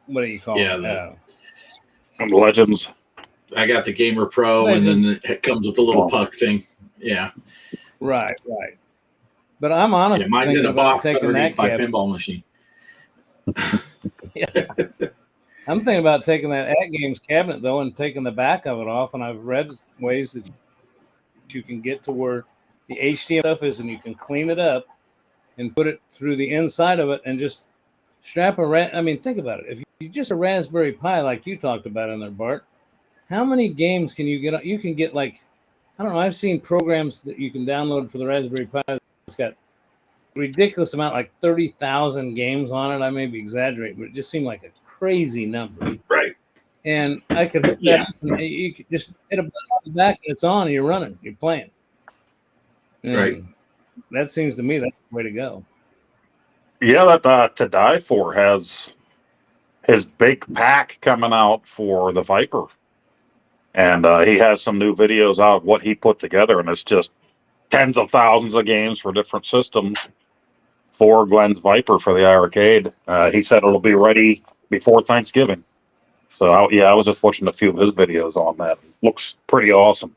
what do you call it? Legends. I got the Gamer Pro, Legends. And then it comes with the little puck thing. Yeah. Right. But I'm honestly mine's in a box taking that my pinball machine. Yeah. I'm thinking about taking that At Games cabinet though and taking the back of it off, and I've read ways that you can get to where the HDMI stuff is, and you can clean it up and put it through the inside of it and just strap I mean, think about it. If you just a Raspberry Pi like you talked about in there, Bart, how many games can you get? You can get like, I don't know. I've seen programs that you can download for the Raspberry Pi. It's got a ridiculous amount, like 30,000 games on it. I may be exaggerating, but it just seemed like a crazy number. Right. And I could hook that. You could just hit a button on the back, and it's on, and you're running. You're playing. And right. That seems to me that's the way to go. Yeah, that To Die For has his big pack coming out for the Viper. And he has some new videos out of what he put together, and it's just tens of thousands of games for different systems for Glenn's Viper for the arcade. He said it'll be ready before Thanksgiving. So, I was just watching a few of his videos on that. Looks pretty awesome.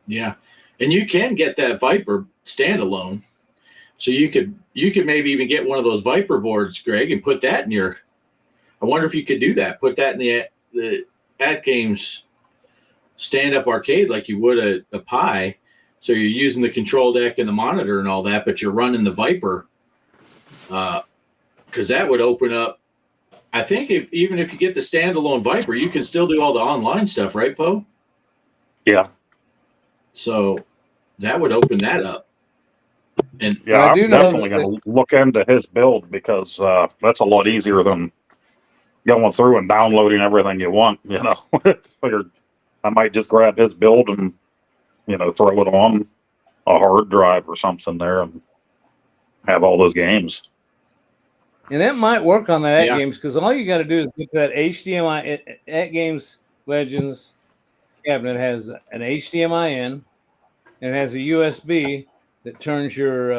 Yeah, and you can get that Viper standalone. So you could maybe even get one of those Viper boards, Greg, and put that in your. I wonder if you could do that. Put that in the At Games stand-up arcade like you would a Pi. So you're using the control deck and the monitor and all that, but you're running the Viper, because that would open up I think even if you get the standalone Viper, you can still do all the online stuff, right, Poe? Yeah. So that would open that up. And Yeah, I I'm do know definitely going to look into his build because that's a lot easier than going through and downloading everything you want. You know, figured I might just grab his build and throw it on a hard drive or something there and have all those games. And that might work on the at Yeah. games because all you got to do is get that HDMI at games Legends cabinet has an HDMI in and it has a USB that turns your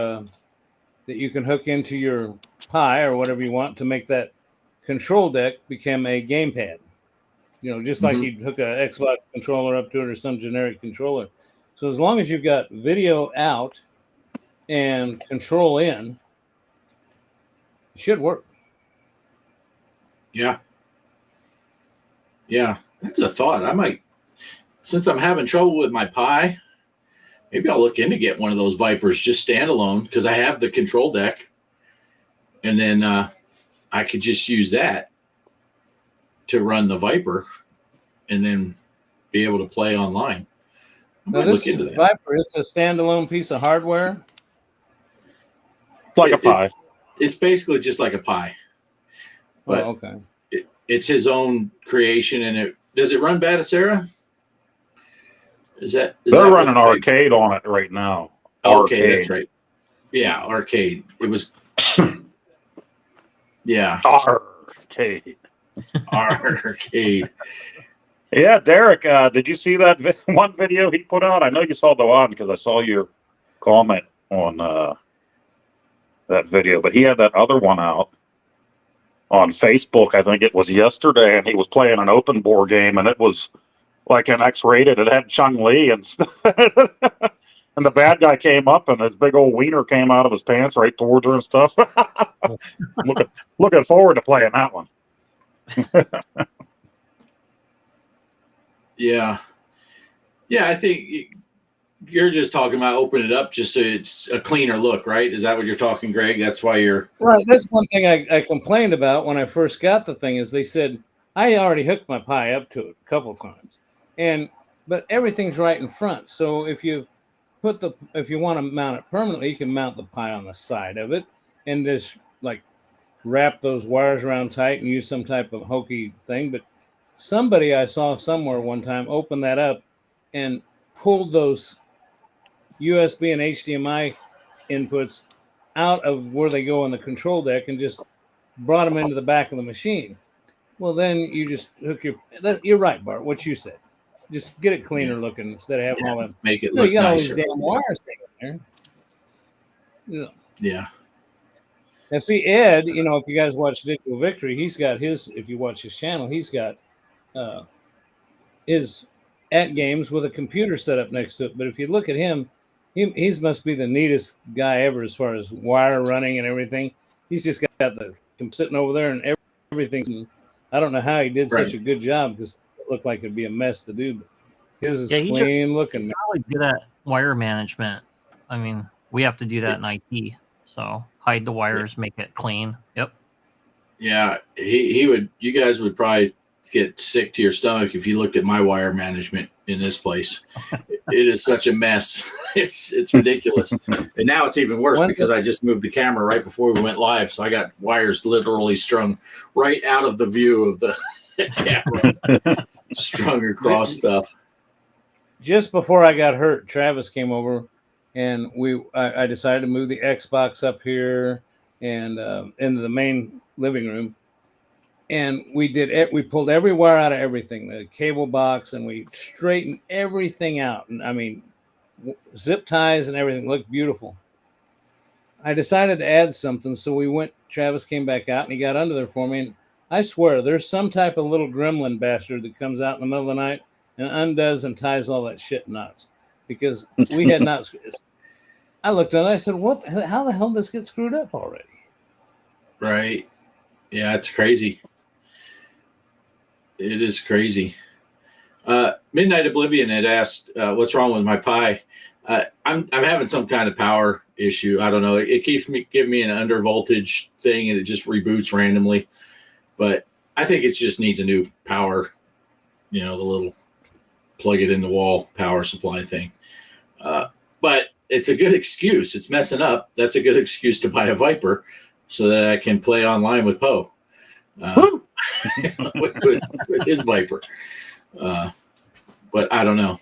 that you can hook into your Pi or whatever you want to make that control deck become a gamepad. Just like you'd hook a Xbox controller up to it or some generic controller. So as long as you've got video out and control in, it should work. Yeah. Yeah, that's a thought. I might, since I'm having trouble with my Pi, maybe I'll look into get one of those Vipers just standalone because I have the control deck. And then I could just use that to run the Viper and then be able to play online. I Now might this look into that. Viper, it's a standalone piece of hardware. Like a Pi. It's basically just like a Pi. But okay. It's his own creation, and does it run Batacera? They're running arcade on it right now. Okay, that's right. Yeah, arcade. It was. Yeah, arcade. Arcade. Yeah, Derek, did you see that one video he put out? I know you saw the one because I saw your comment on that video, but he had that other one out on Facebook. I think it was yesterday, and he was playing an open board game, and it was like an X-rated. It had Chun-Li and stuff. And the bad guy came up, and his big old wiener came out of his pants right towards her and stuff. Looking forward to playing that one. Yeah. I think you're just talking about opening it up just so it's a cleaner look, right? Is that what you're talking, Greg? That's why you're right. That's one thing I complained about when I first got the thing is they said I already hooked my Pi up to it a couple times, but everything's right in front. So if you want to mount it permanently, you can mount the Pi on the side of it and just like wrap those wires around tight and use some type of hokey thing. But somebody I saw somewhere one time opened that up and pulled those USB and HDMI inputs out of where they go on the control deck and just brought them into the back of the machine. Well, then you just hook you're right, Bart, what you said. Just get it cleaner looking instead of having all that. make it look you got nicer. all these damn wires in there. Yeah. Now, see, Ed, if you guys watch Digital Victory, he's got if you watch his channel, he's got his at games with a computer set up next to it. But if you look at him, he must be the neatest guy ever as far as wire running and everything. He's just got the sitting over there and everything. I don't know how he did such a good job because it looked like it'd be a mess to do. But his is clean looking. Really good at wire management. I mean, we have to do that in IT. So hide the wires, make it clean. Yep. Yeah, he would. You guys would probably get sick to your stomach if you looked at my wire management in this place. It is such a mess. It's ridiculous. And now it's even worse because I just moved the camera right before we went live, so I got wires literally strung right out of the view of the camera, strung across stuff. Just before I got hurt, Travis came over, and I decided to move the Xbox up here and into the main living room. And we pulled every wire out of everything, the cable box, and we straightened everything out. And I mean, zip ties and everything looked beautiful. I decided to add something. So Travis came back out and he got under there for me. And I swear there's some type of little gremlin bastard that comes out in the middle of the night and undoes and ties all that shit knots because we had not. I looked at it. I said, how the hell did this get screwed up already? Right. Yeah, it's crazy. It is crazy. Midnight Oblivion had asked, "What's wrong with my Pi?" I'm having some kind of power issue. I don't know. It keeps giving me an under voltage thing, and it just reboots randomly. but I think it just needs a new power, the little plug it in the wall power supply thing. But it's a good excuse. It's messing up. That's a good excuse to buy a Viper so that I can play online with Poe. With his Viper. But I don't know.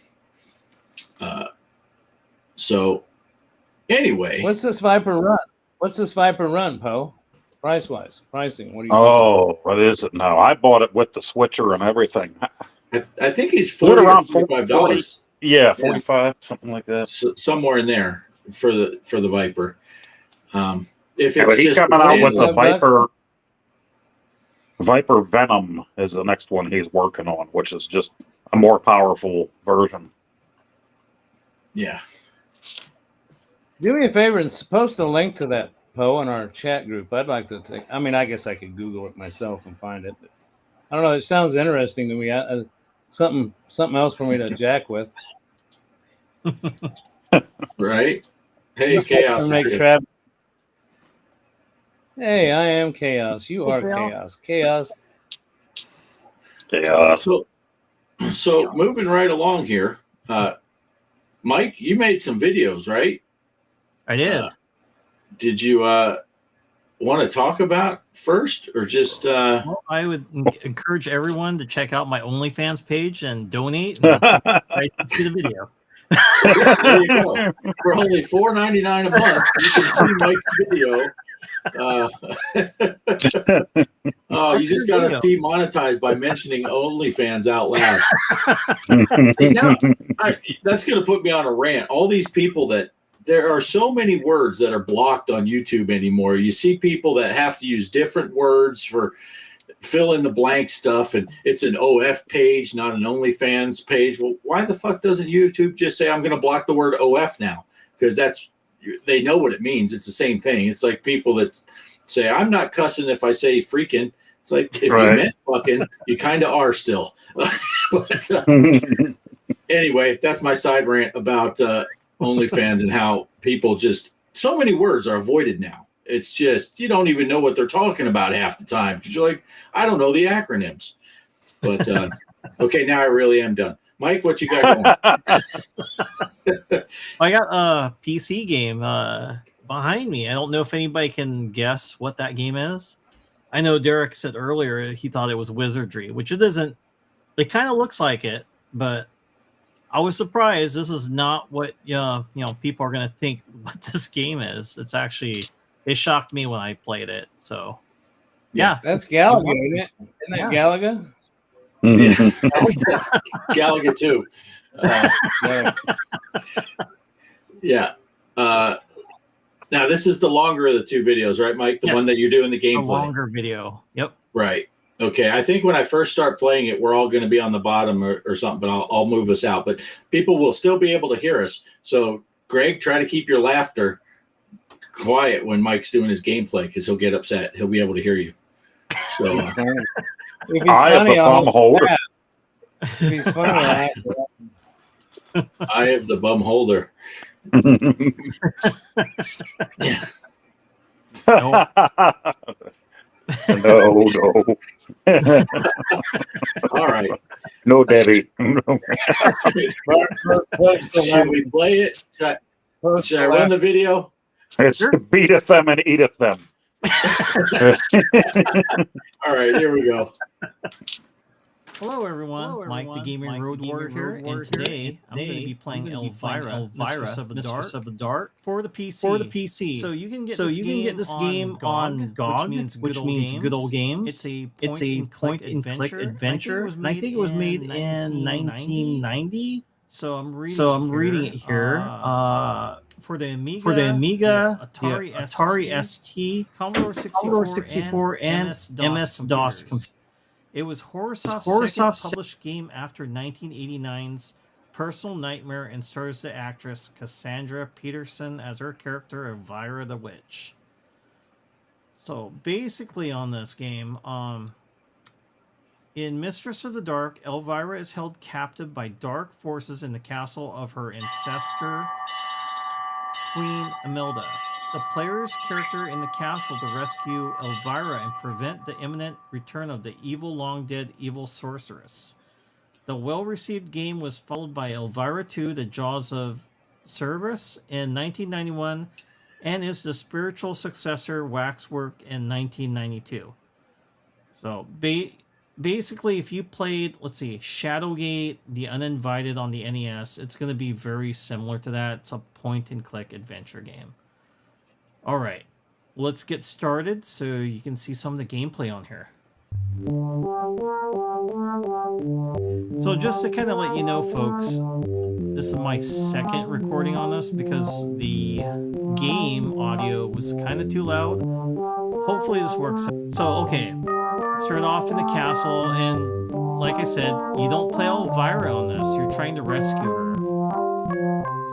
So anyway. What's this Viper run, Poe? Price-wise. Pricing. What do you Oh, what is it now? I bought it with the switcher and everything. I think he's Is it $40 around or $45. Yeah, 45, something like that. Somewhere in there for the Viper. If Yeah, it's but he's just coming out with the $45. Viper Venom is the next one he's working on, which is just a more powerful version. Yeah. Do me a favor and post a link to that, Poe, in our chat group. I'd like to take. I mean, I guess I could Google it myself and find it. But I don't know. It sounds interesting to me. Something else for me to jack with. Right. Hey, Chaos. Hey, I am Chaos. You are Chaos. Chaos. Yeah. So moving right along here, Mike, you made some videos, right? I did. Did you want to talk about first, or just? Well, I would encourage everyone to check out my OnlyFans page and donate. And I can see the video. There you go. For only $4.99 a month, you can see Mike's video. You just got us demonetized by mentioning OnlyFans out loud. See, now, that's going to put me on a rant. All these people there are so many words that are blocked on YouTube anymore. You see people that have to use different words for fill in the blank stuff, and it's an OF page, not an OnlyFans page. Well, why the fuck doesn't YouTube just say, I'm going to block the word OF now? Because they know what it means. It's the same thing. It's like people that say, I'm not cussing if I say freaking. It's like, if you meant fucking, you kind of are still. But anyway, that's my side rant about OnlyFans and how people just, so many words are avoided now. It's just, you don't even know what they're talking about half the time because you're like, I don't know the acronyms. But okay, now I really am done. Mike, what you got going? I got a PC game behind me. I don't know if anybody can guess what that game is. I know Derek said earlier he thought it was Wizardry, which it isn't. It kind of looks like it, but I was surprised. This is not what people are going to think what this game is. It's actually, it shocked me when I played it. So yeah, that's Galaga, isn't it? Isn't that Galaga? Galaga too. Yeah. Now this is the longer of the two videos, right, Mike? The one that you're doing the gameplay. A longer video. Yep. Right. Okay. I think when I first start playing it, we're all going to be on the bottom or something, but I'll move us out. But people will still be able to hear us. So, Greg, try to keep your laughter quiet when Mike's doing his gameplay because he'll get upset. He'll be able to hear you. So, if he's I have the bum holder. If he's funny, I have the bum holder. Yeah. No. All right. No, Debbie. Should we play it? Should I run the video? It's beateth them and eateth them. All right, here we go. Hello, everyone. Mike, the Gaming Road Warrior here, and today I'm going to be playing Elvira, Mistress of the Dark, for the PC. So you can get this game on GOG, which means good old games. It's a point-and-click adventure, and I think it was made in 1990. So I'm reading it here. For the Amiga, Atari ST, Commodore 64, and MS-DOS computers. It was Horrorsoft's second published game after 1989's Personal Nightmare and stars the actress Cassandra Peterson as her character Elvira the Witch. So basically on this game, in Mistress of the Dark, Elvira is held captive by dark forces in the castle of her ancestor, Queen Imelda. the player's character in the castle to rescue Elvira and prevent the imminent return of the evil, long-dead evil sorceress. The well-received game was followed by Elvira 2, The Jaws of Cerberus in 1991, and is the spiritual successor Waxwork in 1992. So basically, if you played, let's see, Shadowgate, The Uninvited on the NES, it's going to be very similar to that. It's a point-and-click adventure game. All right, let's get started so you can see some of the gameplay on here. So just to kind of let you know, folks, this is my second recording on this because the game audio was kind of too loud. Hopefully this works. So, okay, let's start off in the castle, and like I said, you don't play Elvira on this. You're trying to rescue her.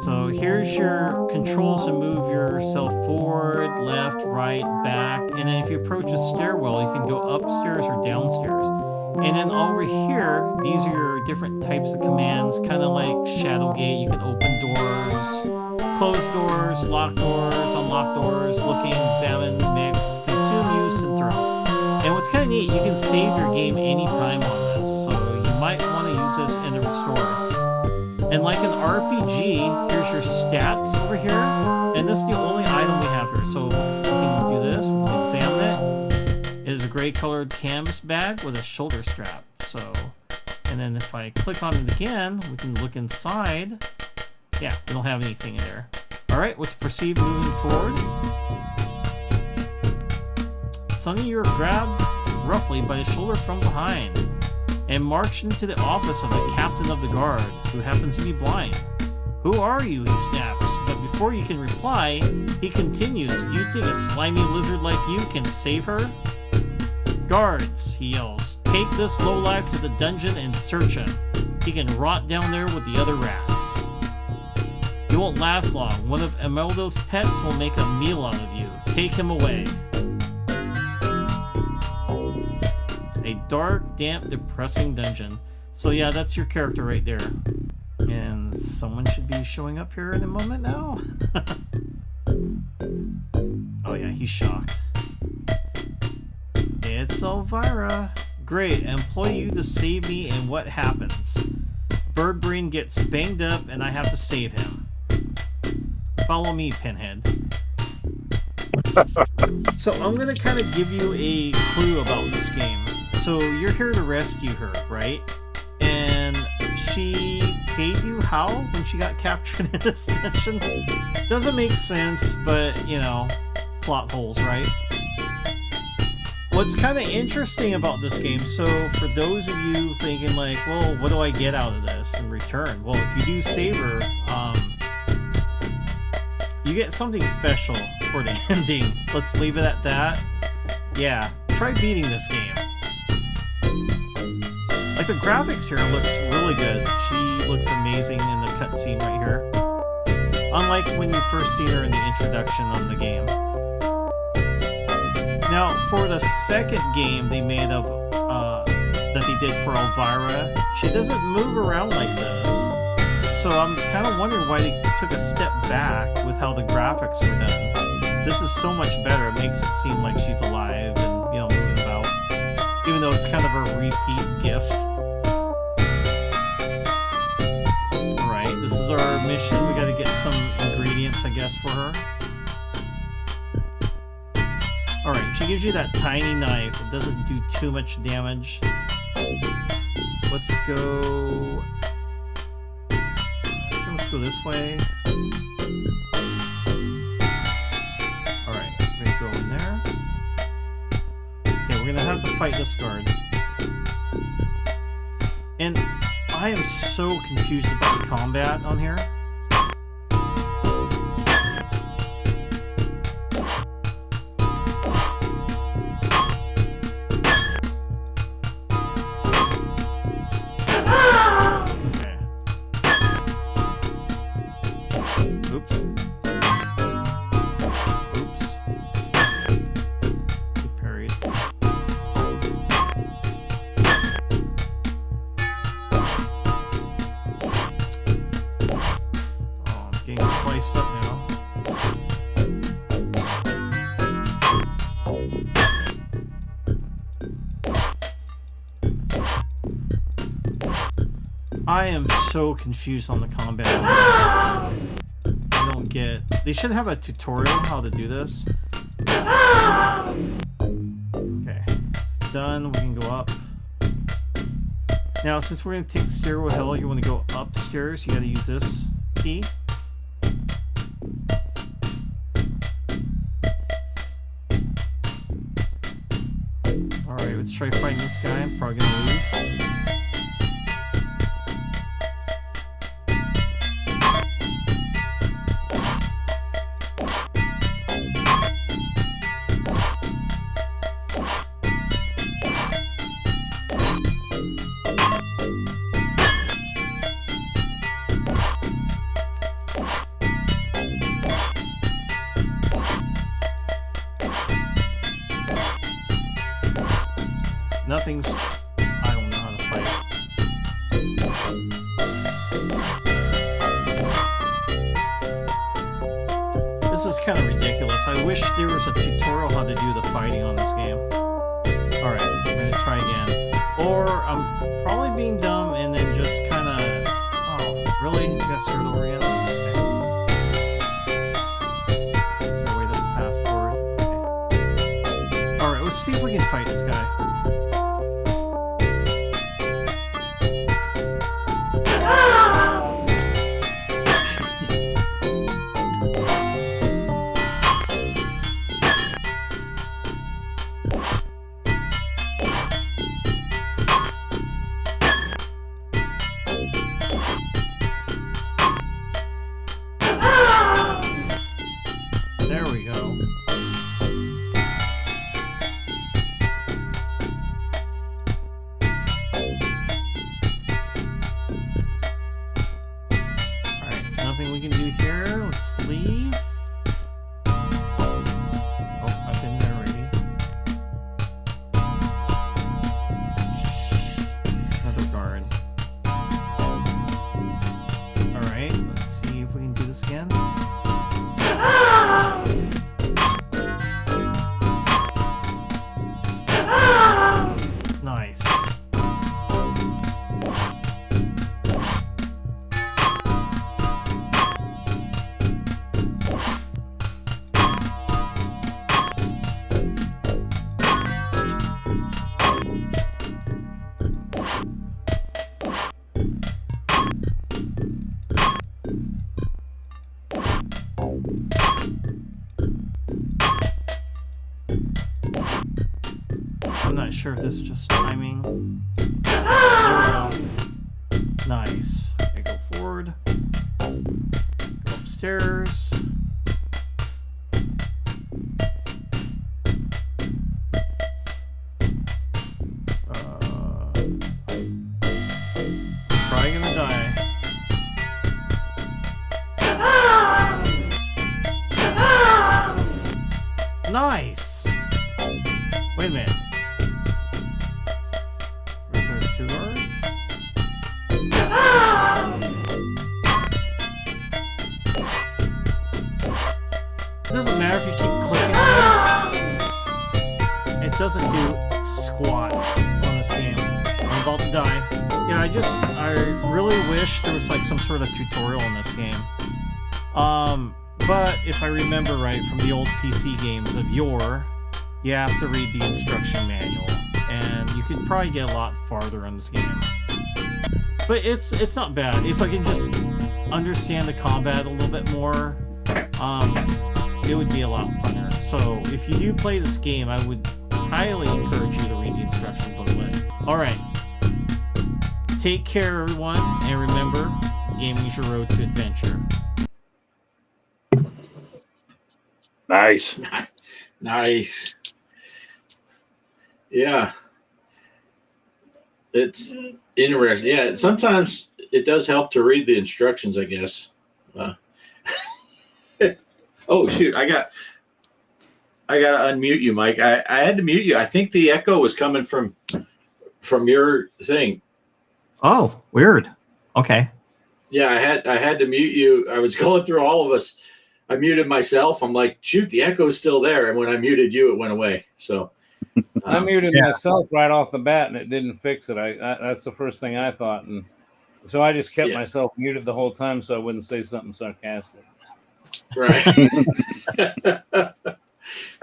So here's your controls to move yourself forward, left, right, back, and then if you approach a stairwell, you can go upstairs or downstairs. And then over here, these are your different types of commands, kind of like Shadowgate. You can open doors, close doors, lock doors, unlock doors, looking, examine, mix, consume, use, and throw. And what's kind of neat, you can save your game anytime on this, so you might want to use this and restore. And like an RPG, here's your stats over here, and this is the only item we have here. So we can do this, we can examine it. It is a gray colored canvas bag with a shoulder strap. So, and then if I click on it again, we can look inside. Yeah, we don't have anything in there. All right, let's proceed moving forward. Sonny, you're grabbed roughly by the shoulder from behind and marched into the office of the captain of the guard, who happens to be blind. Who are you? He snaps, but before you can reply, he continues. Do you think a slimy lizard like you can save her? Guards, he yells, take this lowlife to the dungeon and search him. He can rot down there with the other rats. You won't last long. One of Emeldo's pets will make a meal out of you. Take him away. A dark, damp, depressing dungeon. So yeah, that's your character right there. And someone should be showing up here in a moment now. Oh yeah, he's shocked. It's Elvira. Great, I employ you to save me, and what happens? Birdbrain gets banged up and I have to save him. Follow me, Pinhead. So I'm going to kind of give you a clue about this game. So you're here to rescue her, right? And she paid you how when she got captured in this dungeon? Doesn't make sense, but, you know, plot holes, right? What's kind of interesting about this game, so for those of you thinking like, well, what do I get out of this in return? Well, if you do save her, you get something special for the ending. Let's leave it at that. Yeah, try beating this game. Like the graphics here looks really good. She looks amazing in the cutscene right here. Unlike when you first see her in the introduction on the game. Now, for the second game they made of, that they did for Elvira, she doesn't move around like this. So I'm kind of wondering why they took a step back with how the graphics were done. This is so much better. It makes it seem like she's alive and, you know, moving about. Even though it's kind of a repeat GIF. Alright, this is our mission. We gotta get some ingredients, I guess, for her. Alright, she gives you that tiny knife. It doesn't do too much damage. Let's go... Let's go this way. Alright, we're gonna go in there. Okay, we're gonna have to fight this guard. And I am so confused about the combat on here. I am so confused on the combat on this. I don't get. They should have a tutorial on how to do this. Okay, it's done. We can go up. Now, since we're going to take the stairwell hill, you want to go upstairs. You got to use this key. All right, let's try fighting this guy. I'm probably going to lose. Nothing's. I don't know how to fight. This is kind of ridiculous. I wish there was a tutorial how to do the fighting on this game. Alright, I'm gonna try again. Or I'm probably being dumb and then just kind of. Oh, really? You gotta start over again? Okay. Is there a way to pass forward? Okay. Alright, let's see if we can fight this guy. There we go. Alright, nothing we can do here. Let's leave. Oh, I've been there already. Another guard. Alright, let's see if we can do this again. Nice. I'm not sure if this is just timing. There we go. Nice. Okay, go forward. Let's go upstairs. Probably gonna die. Nice. Wait a minute. Return 2 guards. It doesn't matter if you keep clicking on this. It doesn't do squat on this game. I'm about to die. Yeah, I really wish there was like some sort of tutorial in this game. But if I remember right from the old PC games of yore, you have to read the instruction manual, and you could probably get a lot farther in this game. But it's not bad. If I can just understand the combat a little bit more, it would be a lot funner. So if you do play this game, I would highly encourage you to read the instruction booklet. Alright. Take care, everyone, and remember, gaming is your road to adventure. Nice. Nice. Yeah. It's interesting. Yeah, sometimes it does help to read the instructions, I guess. Oh, shoot. I got to unmute you, Mike. I had to mute you. I think the echo was coming from your thing. Oh, weird. Okay. Yeah, I had to mute you. I was going through all of us. I muted myself. I'm like, shoot, the echo's still there. And when I muted you, it went away. So I muted myself right off the bat, and it didn't fix it. That's the first thing I thought. And So I just kept Yeah. myself muted the whole time so I wouldn't say something sarcastic. Right.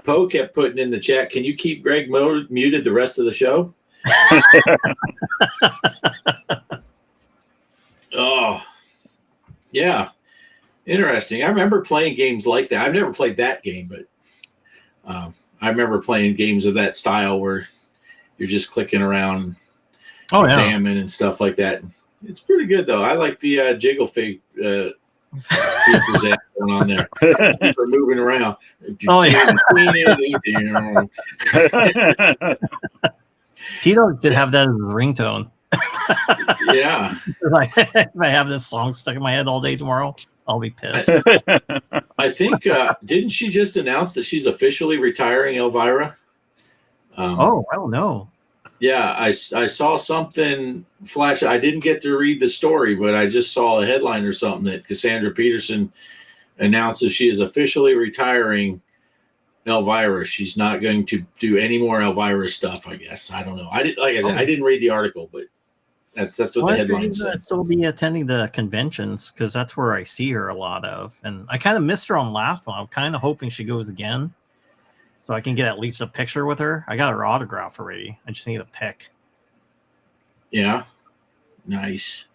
Poe kept putting in the chat, can you keep Greg muted the rest of the show? Oh, yeah. Interesting. I remember playing games like that. I've never played that game, but I remember playing games of that style where you're just clicking around, examine and stuff like that. It's pretty good, though. I like the jiggle features that going on there. For moving around. Oh, yeah. Tito did have that as a ringtone. Yeah. Like, if I have this song stuck in my head all day tomorrow, I'll be pissed. I think, didn't she just announce that she's officially retiring Elvira? I don't know. Yeah, I saw something flash. I didn't get to read the story, but I just saw a headline or something that Cassandra Peterson announces she is officially retiring Elvira. She's not going to do any more Elvira stuff, I guess. I don't know. I didn't read the article, but that's what the headline said. Still be attending the conventions because that's where I see her a lot of, and I kind of missed her on last one. I'm kind of hoping she goes again, so I can get at least a picture with her. I got her autograph already. I just need a pic. Yeah, nice.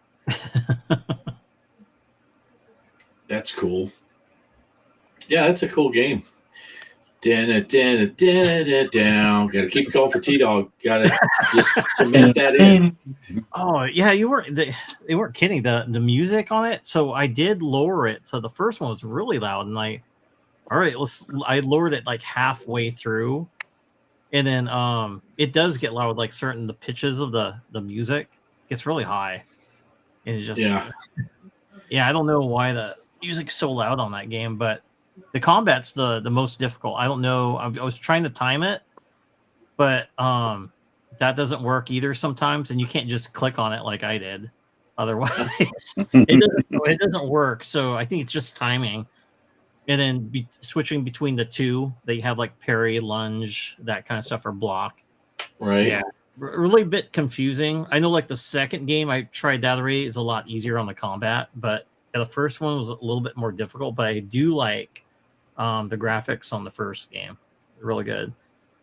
That's cool. Yeah, that's a cool game. Down. Got to keep it going for T-Dog. Got to just cement that in. Oh yeah, they weren't kidding. The music on it. So I did lower it. So the first one was really loud, and I lowered it like halfway through, and then it does get loud. Like the pitches of the music gets really high, and it's just yeah. I don't know why the music's so loud on that game, but the combat's the most difficult. I don't know. I was trying to time it, but that doesn't work either sometimes, and you can't just click on it like I did. Otherwise, it doesn't work. So I think it's just timing, and then switching between the two. They have like parry, lunge, that kind of stuff, or block. Right. Yeah, really a bit confusing. I know, like the second game I tried that already is a lot easier on the combat, but the first one was a little bit more difficult. But I do like the graphics on the first game, really good.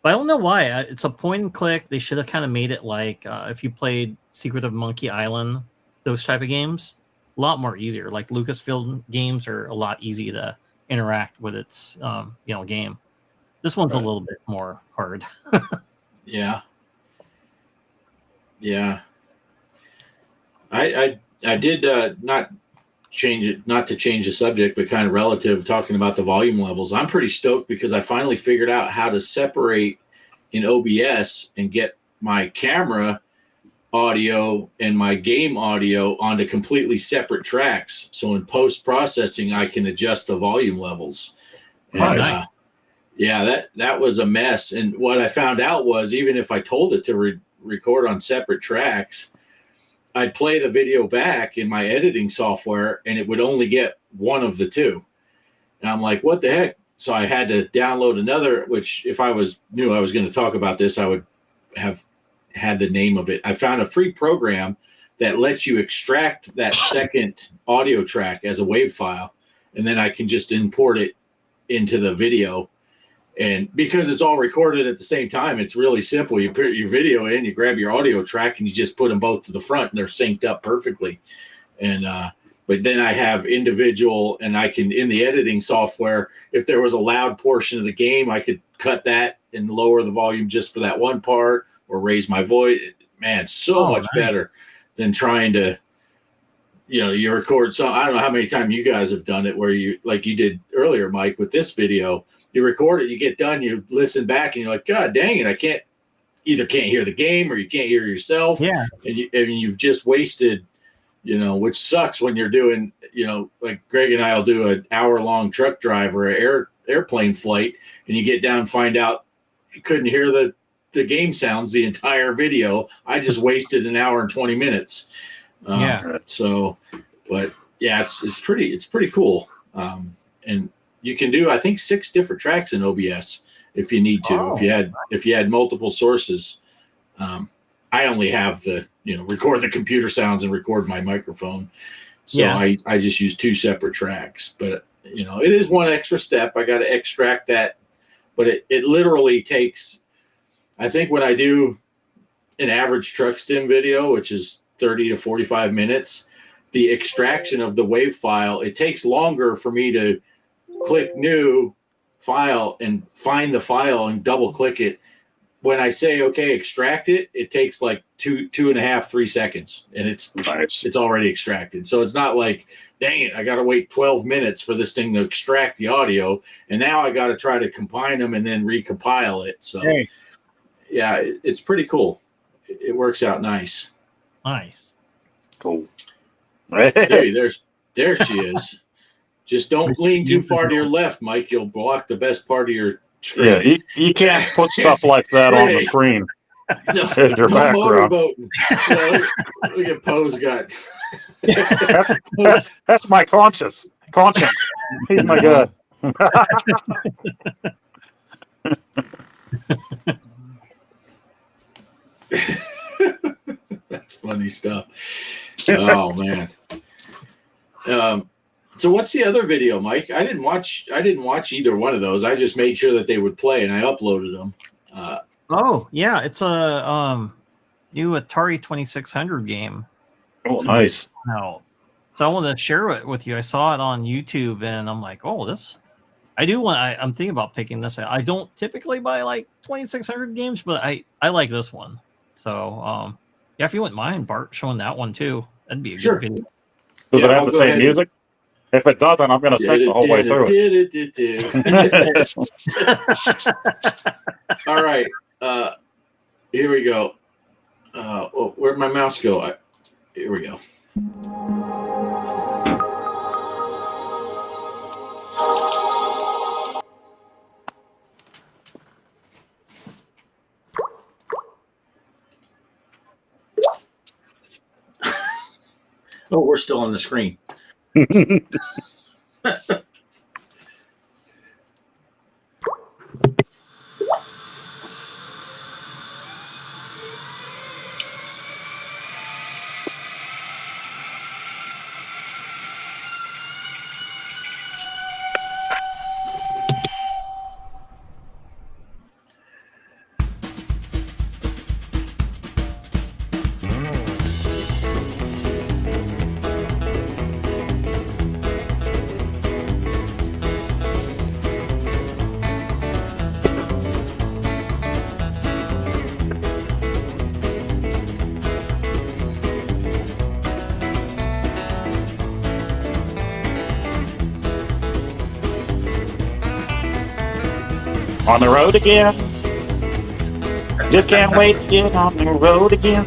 But I don't know why. It's a point and click. They should have kind of made it like if you played Secret of Monkey Island, those type of games, a lot more easier. Like Lucasfilm games are a lot easier to interact with its game. This one's a little bit more hard. Yeah. I did not to change the subject, but kind of relative, talking about the volume levels. I'm pretty stoked because I finally figured out how to separate in OBS and get my camera audio and my game audio onto completely separate tracks. So in post-processing, I can adjust the volume levels. And, nice. That was a mess. And what I found out was, even if I told it to record on separate tracks, I'd play the video back in my editing software and it would only get one of the two. And I'm like, what the heck? So I had to download another, which if I knew I was going to talk about this, I would have had the name of it. I found a free program that lets you extract that second audio track as a WAV file. And then I can just import it into the video. And because it's all recorded at the same time, it's really simple. You put your video in, you grab your audio track, and you just put them both to the front, and they're synced up perfectly. And but then I have individual, and I can, in the editing software, if there was a loud portion of the game, I could cut that and lower the volume just for that one part, or raise my voice. Man, so much better than trying to, you record some. I don't know how many times you guys have done it where you, like you did earlier, Mike, with this video. You record it, you get done, you listen back, and you're like, God dang it, I can't hear the game or you can't hear yourself. Yeah. And you've just wasted, which sucks when you're doing, like Greg and I will do an hour-long truck drive or an airplane flight, and you get down and find out you couldn't hear the game sounds the entire video. I just wasted an hour and 20 minutes. So, but yeah, it's pretty cool. And you can do, I think, 6 different tracks in OBS if you need to, if you had multiple sources. I only have the, record the computer sounds and record my microphone. So Yeah. I just use 2 separate tracks, but it is one extra step. I got to extract that, but it literally takes, I think when I do an average truck stim video, which is 30 to 45 minutes, the extraction of the WAV file, it takes longer for me to click new file and find the file and double click it. When I say, okay, extract it, it takes like 2.5, 3 seconds, and it's already extracted. So it's not like, dang it, I got to wait 12 minutes for this thing to extract the audio. And now I got to try to combine them and then recompile it. So yeah, it's pretty cool. It works out nice. Nice. Cool. Hey, there she is. Just don't lean too far to your left, Mike. You'll block the best part of your screen. Yeah, you can't put stuff like that on the screen. No, As your background. motorboating. Look at Poe's got. That's my conscience. He's my god. That's funny stuff. Oh man. So what's the other video, Mike? I didn't watch either one of those. I just made sure that they would play and I uploaded them. Oh yeah, it's a new Atari 2600 game. Oh, nice. Now, so I wanted to share it with you. I saw it on YouTube, and I'm like, oh, this. I'm thinking about picking this. I don't typically buy like 2600 games, but I like this one. So yeah, if you wouldn't mind, Bart, showing that one too, that'd be a good video. Does it have the same music? If it doesn't, I'm going to sing the whole way through it. All right. Here we go. Where'd my mouse go? Here we go. Oh, we're still on the screen. On the road again. Just can't wait to get on the road again.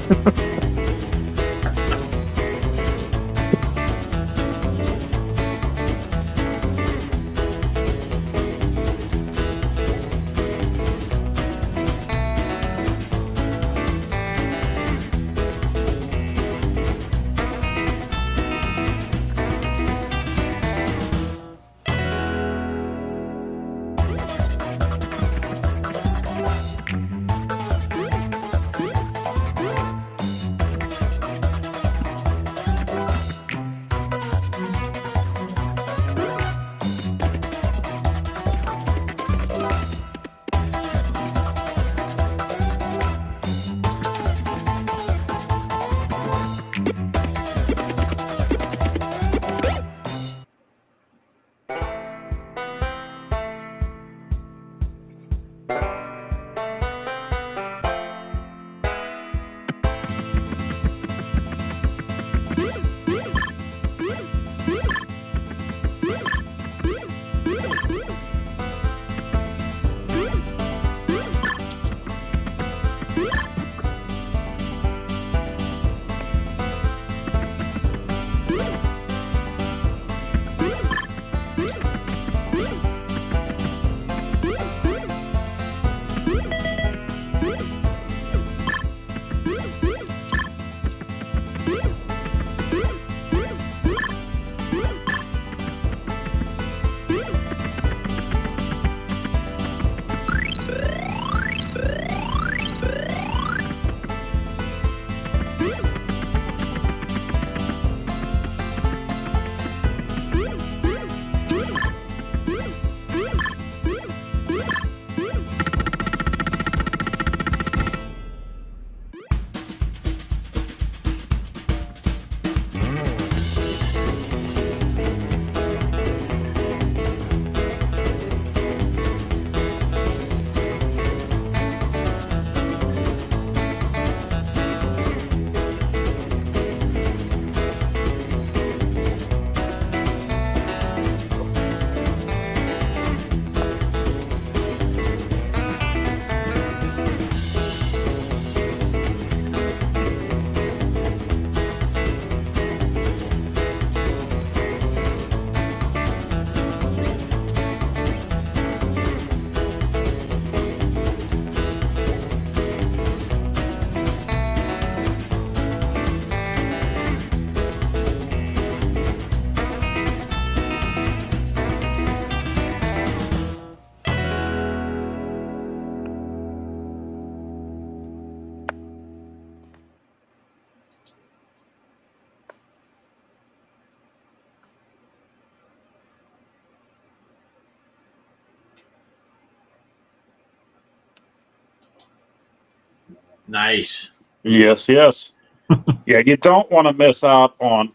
Nice. Yes. Yeah, you don't want to miss out on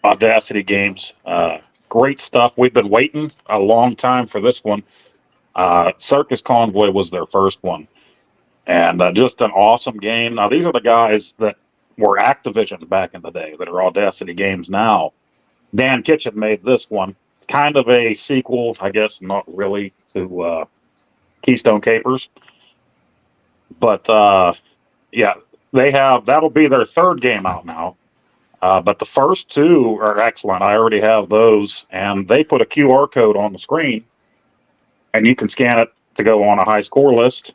Audacity games. Great stuff. We've been waiting a long time for this one. Circus Convoy was their first one, and just an awesome game. Now, these are the guys that were Activision back in the day that are Audacity games now. Dan Kitchen made this one. It's kind of a sequel, I guess, not really, to Keystone Capers. But yeah, that'll be their third game out now. But the first two are excellent. I already have those, and they put a QR code on the screen, and you can scan it to go on a high score list.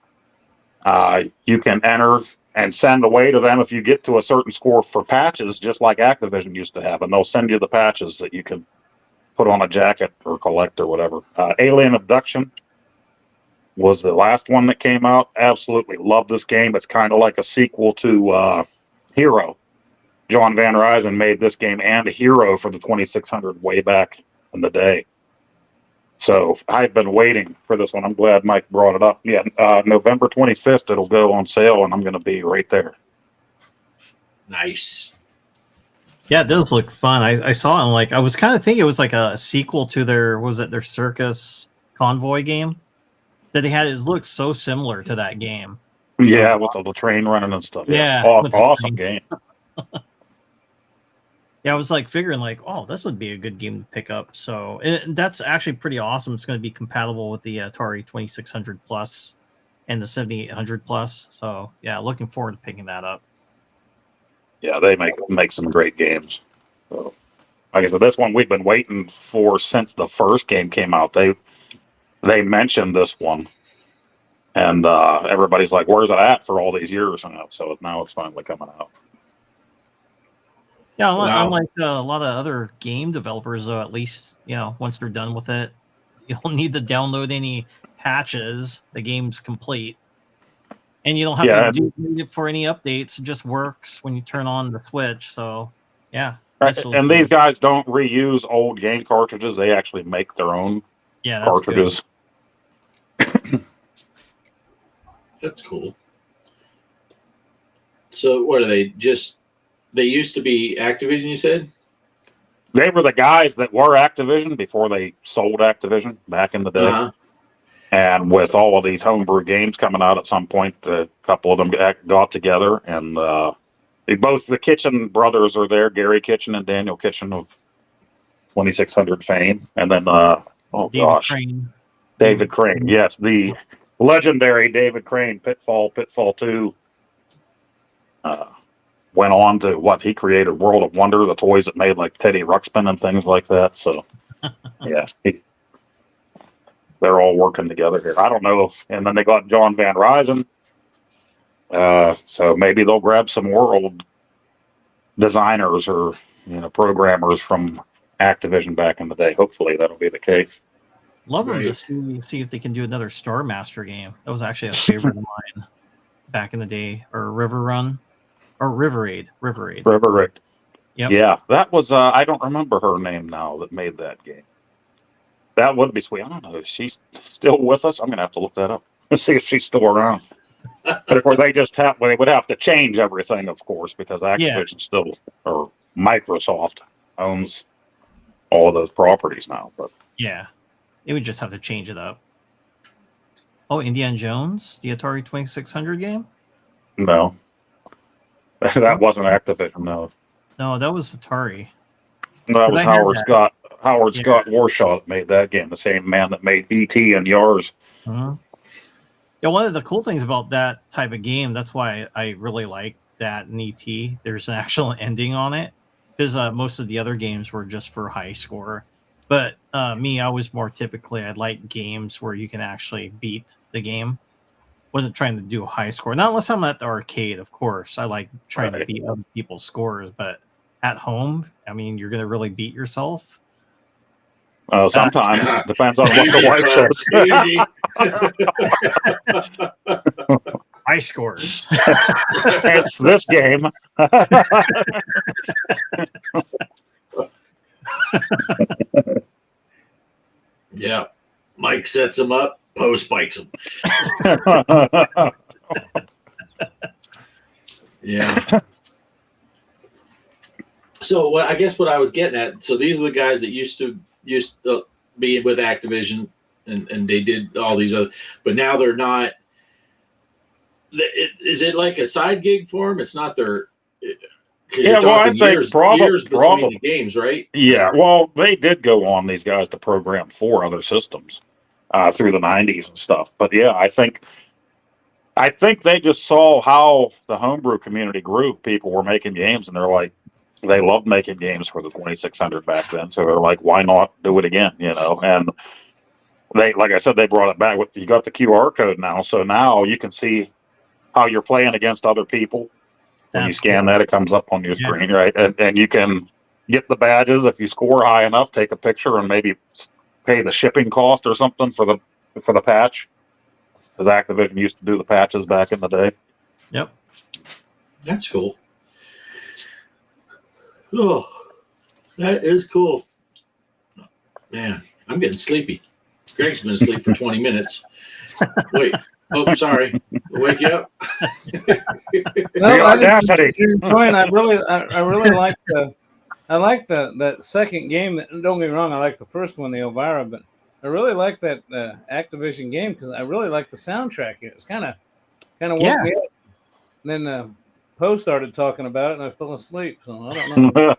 You can enter and send away to them if you get to a certain score for patches, just like Activision used to have, and they'll send you the patches that you can put on a jacket or collect or whatever. Alien Abduction was the last one that came out. Absolutely love this game. It's kind of like a sequel to Hero. John Van Ryzen made this game and Hero for the 2600 way back in the day. So I've been waiting for this one. I'm glad Mike brought it up. Yeah, November 25th, it'll go on sale, and I'm going to be right there. Nice. Yeah, it does look fun. I saw it, and like I was kind of thinking it was like a sequel to their Circus Convoy game that they had. It looks so similar to that game. Yeah, with the train running and stuff. Yeah, awesome game. Yeah, I was like figuring like, oh, this would be a good game to pick up. So that's actually pretty awesome. It's going to be compatible with the Atari 2600 Plus and the 7800 Plus. So yeah, looking forward to picking that up. Yeah, they make some great games. So, like I said, this one we've been waiting for since the first game came out. They mentioned this one, and everybody's like, "Where's it at?" for all these years, and so now it's finally coming out. Yeah, Wow. unlike a lot of other game developers, though, at least, once they're done with it, you don't need to download any patches. The game's complete. And you don't have to do it for any updates. It just works when you turn on the Switch. So, yeah. And these guys don't reuse old game cartridges. They actually make their own cartridges. That's cool. So what are they? They used to be Activision, you said? They were the guys that were Activision before they sold Activision back in the day. Uh-huh. And with all of these homebrew games coming out at some point, a couple of them got together. And both the Kitchen brothers are there, Gary Kitchen and Daniel Kitchen of 2600 fame. And then, David Crane. Yes, the legendary David Crane, Pitfall 2. Went on to he created World of Wonder, the toys that made like Teddy Ruxpin and things like that. So, yeah, they're all working together here. I don't know. And then they got John Van Ryzen. So maybe they'll grab some more old designers or programmers from Activision back in the day. Hopefully that'll be the case. Love them to see if they can do another Star Master game. That was actually a favorite of mine back in the day, or River Run. Or River Raid. Yep. Yeah, that was, I don't remember her name now that made that game. That would be sweet. I don't know if she's still with us. I'm going to have to look that up and see if she's still around. But of course, they would have to change everything, of course, because Activision still, or Microsoft owns all of those properties now. But yeah, it would just have to change it up. Oh, Indiana Jones, the Atari 2600 game? No. That wasn't Activision, no. No, that was Atari. That was Howard Scott. Howard Scott Warshaw that made that game, the same man that made E.T. and Yars. Uh-huh. Yeah, one of the cool things about that type of game, that's why I really like that in E.T. There's an actual ending on it, because most of the other games were just for high score. But I was more typically, I'd like games where you can actually beat the game. Wasn't trying to do a high score. Not unless I'm at the arcade, of course. I like trying to beat other people's scores, but at home, I mean, you're going to really beat yourself. Sometimes. Depends on what the wife says. High scores. It's this game. Yeah. Mike sets him up. Poe spikes him. Yeah. So what I guess what I was getting at, so these are the guys that used to be with Activision and they did all these other, but now they're not. Is it like a side gig for them? It's not their. Yeah, well, I think years between the games, right? Yeah, well, they did go on, these guys, to program 4 other systems through the 90s and stuff. But yeah, I think they just saw how the homebrew community grew. People were making games, and they're like, they loved making games for the 2600 back then. So they're like, why not do it again? And they, like I said, they brought it back. You got the QR code now, so now you can see how you're playing against other people. When you scan that, it comes up on your screen, right? And you can get the badges if you score high enough. Take a picture and maybe pay the shipping cost or something for the patch, because Activision used to do the patches back in the day. Yep, that's cool. Oh, that is cool. Man, I'm getting sleepy. Greg's been asleep for 20 minutes. Wait. Oh, sorry. Wake you up. No, I really like that second game. Don't get me wrong, I like the first one, the Elvira, but I really like that Activision game because I really like the soundtrack. It's kind of woke me up. And then Poe started talking about it, and I fell asleep. So I don't know.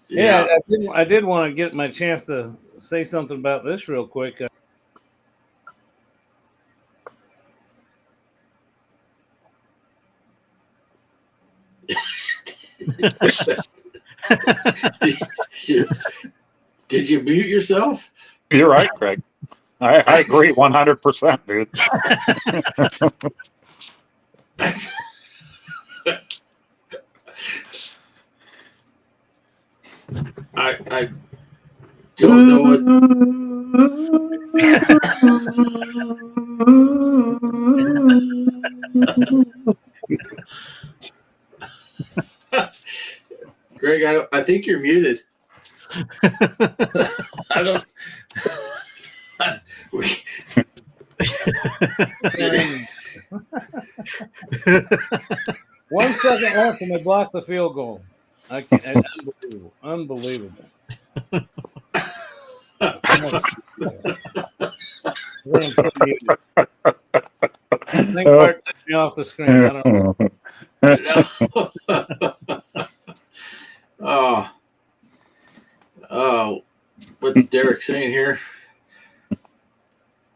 Yeah, I did want to get my chance to say something about this real quick. Did you mute yourself? You're right, Craig. I agree 100%, dude. That's I don't know what. Greg, I think you're muted. I don't. One second left and they blocked the field goal. Unbelievable. I think Bart took me off the screen. I don't know. Oh, what's Derek saying here?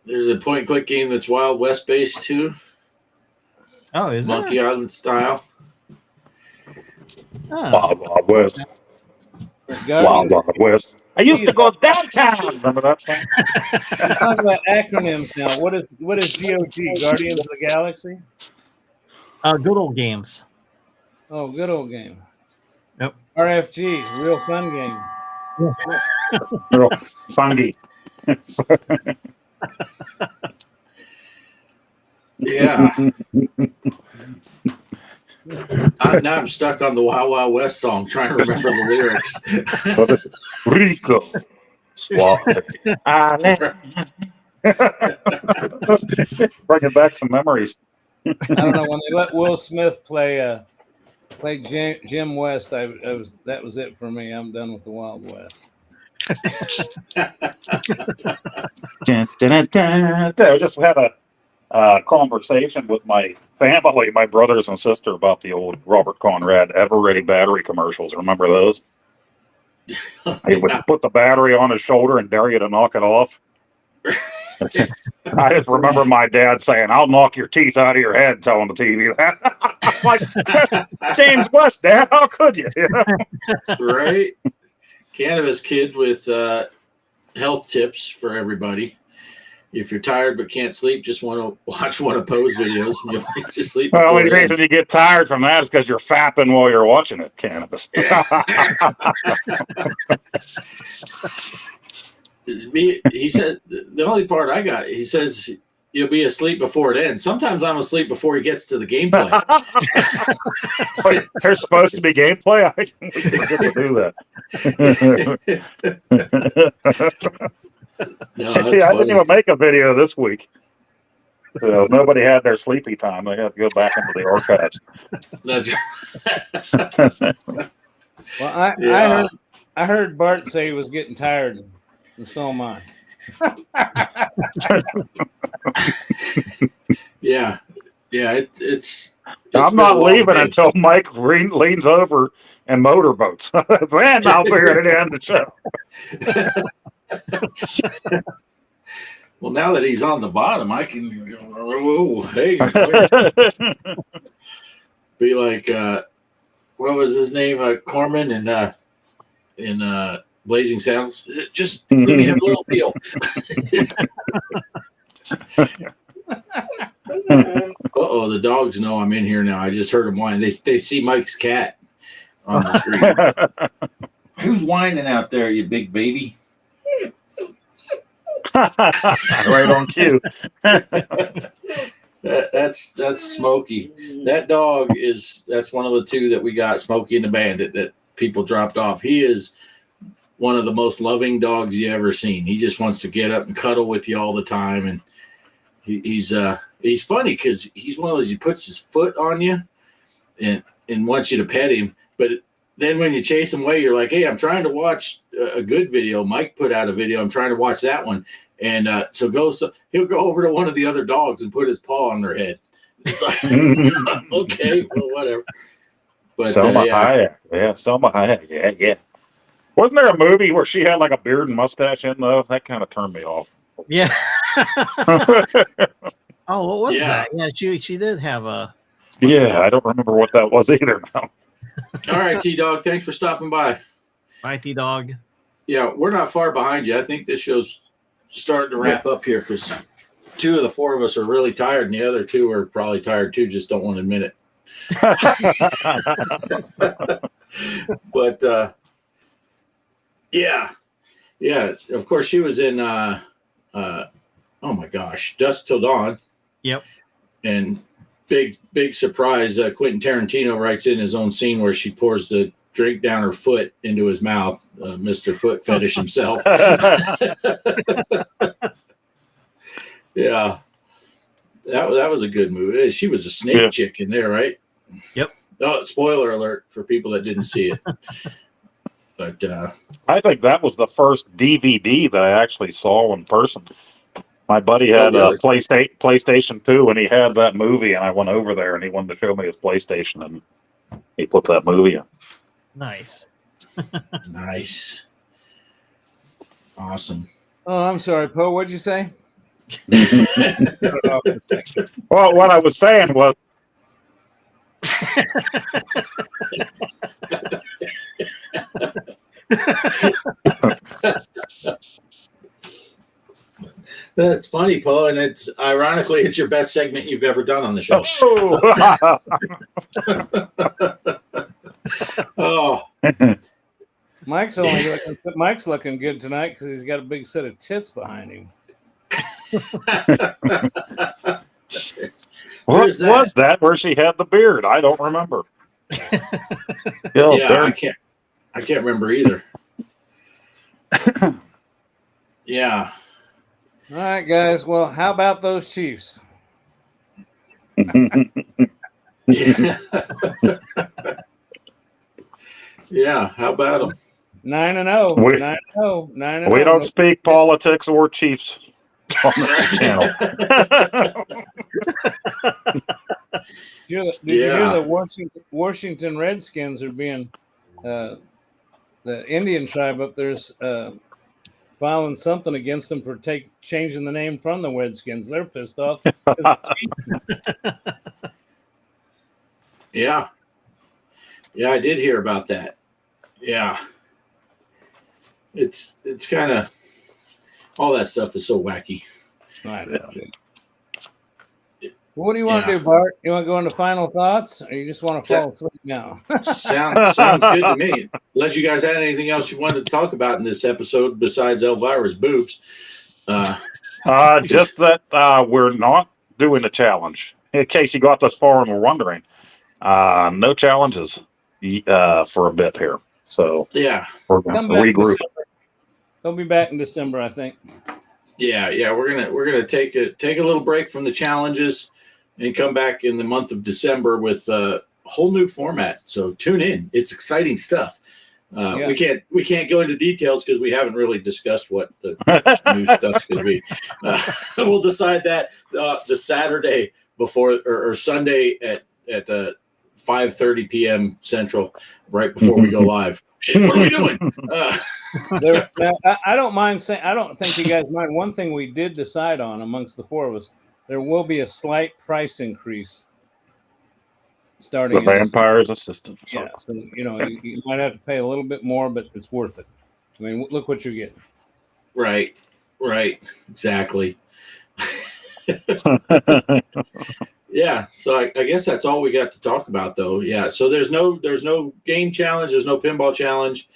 There's a point and click game that's Wild West based too. Oh, is Monkey there? Island style. Oh. Wild West. Wild West. I used to go downtown. Remember that song? We're talking about acronyms now. What is GOG? Guardians of the Galaxy? Good old games. Oh, good old game. Yep. RFG, real fun game. Real fungy. Yeah. Now I'm stuck on the Wild Wild West song, trying to remember the lyrics. What is it? Rico. Suave. Bringing back some memories. I don't know, when they let Will Smith play Jim West, that was it for me. I'm done with the Wild West. I just had a conversation with my family, my brothers and sister, about the old Robert Conrad Ever-Ready battery commercials. Remember those? He would put the battery on his shoulder and dare you to knock it off. I just remember my dad saying, "I'll knock your teeth out of your head," telling the TV that. I'm like, it's James West, Dad. How could you? Right? Cannabis Kid with health tips for everybody. If you're tired but can't sleep, just want to watch one of Poe's videos and you'll just sleep. Well, the only reason you get tired from that is because you're fapping while you're watching it, Cannabis. He said, the only part I got, he says, you'll be asleep before it ends. Sometimes I'm asleep before he gets to the gameplay. Wait, there's supposed to be gameplay? I forget to do that. No, I didn't even make a video this week. So nobody had their sleepy time. They had to go back into the archives. That's Well, Yeah. I heard Bart say he was getting tired, and so am I. yeah. It's I'm been a not long leaving day. until Mike leans over and motorboats. Then I'll be ready to end the show. Well, now that he's on the bottom, I can oh, hey, be like what was his name? Corman in Blazing Saddles. Just let me have a little feel. Uh-oh, the dogs know I'm in here now. I just heard them whine. They see Mike's cat on the screen. Who's whining out there, you big baby? Right on cue. That's Smokey. That dog that's one of the two that we got, Smokey and the Bandit, that people dropped off. He is one of the most loving dogs you ever seen. He just wants to get up and cuddle with you all the time, and he's funny because he's one of those, he puts his foot on you and wants you to pet him, but then when you chase him away, you're like, hey, I'm trying to watch a good video. Mike put out a video. I'm trying to watch that one. And so he'll go over to one of the other dogs and put his paw on their head. It's like, okay, well, whatever. But Selma yeah. Hayek. Yeah, Selma Hayek. Yeah. Wasn't there a movie where she had like a beard and mustache in though? That kind of turned me off. Yeah. Oh, what was Yeah. that? Yeah, she did have a. Yeah, I don't remember what that was either now. All right, T-Dog, thanks for stopping by. Bye, T-Dog. Yeah, we're not far behind you. I think this show's starting to wrap up here because 2 of the 4 of us are really tired, and the other 2 are probably tired too, just don't want to admit it. But yeah, of course she was in oh my gosh, Dusk Till Dawn. Yep. And big surprise, Quentin Tarantino writes in his own scene where she pours the drink down her foot into his mouth, Mr. Foot Fetish himself. Yeah, that was a good movie. She was a snake chick in there, right? Yep. Oh, spoiler alert for people that didn't see it. But I think that was the first DVD that I actually saw in person. My buddy had really? a PlayStation 2, and he had that movie, and I went over there, and he wanted to show me his PlayStation, and he put that movie in. Nice. Nice. Awesome. Oh, I'm sorry, Poe. What'd you say? Well, what I was saying was, That's funny, Paul, and it's ironically it's your best segment you've ever done on the show. Oh, Mike's looking good tonight because he's got a big set of tits behind him. what was that where she had the beard? I don't remember. I can't remember either. Yeah. All right, guys. Well, how about those Chiefs? Yeah, how about them? 9-0. 9-0. 9-0. We don't speak politics or Chiefs on this channel. Did you hear the Washington Redskins are being the Indian tribe up there's filing something against them for changing the name from the Redskins. They're pissed off. Yeah, I did hear about that. Yeah, it's kind of all that stuff is so wacky. I know. What do you want to do, Bart? You want to go into final thoughts, or you just want to fall asleep now? Sounds good to me. Unless you guys had anything else you wanted to talk about in this episode besides Elvira's boobs. Just that we're not doing a challenge. In case you got this far and were wondering, no challenges for a bit here. So yeah, we're going to regroup. They'll be back in December, I think. Yeah. We're gonna take a little break from the challenges and come back in the month of December with a whole new format. So tune in. It's exciting stuff. Yeah. We can't go into details because we haven't really discussed what the new stuff's going to be. We'll decide that the Saturday before or Sunday at 5:30 p.m. Central, right before we go live. Shit, what are we doing? I don't mind saying. I don't think you guys mind. One thing we did decide on amongst the four of us, there will be a slight price increase starting. The Vampire's Assistant. Yeah, so you might have to pay a little bit more, but it's worth it. I mean, look what you're getting. Right, exactly. Yeah, so I guess that's all we got to talk about, though. Yeah, so there's no game challenge, there's no pinball challenge.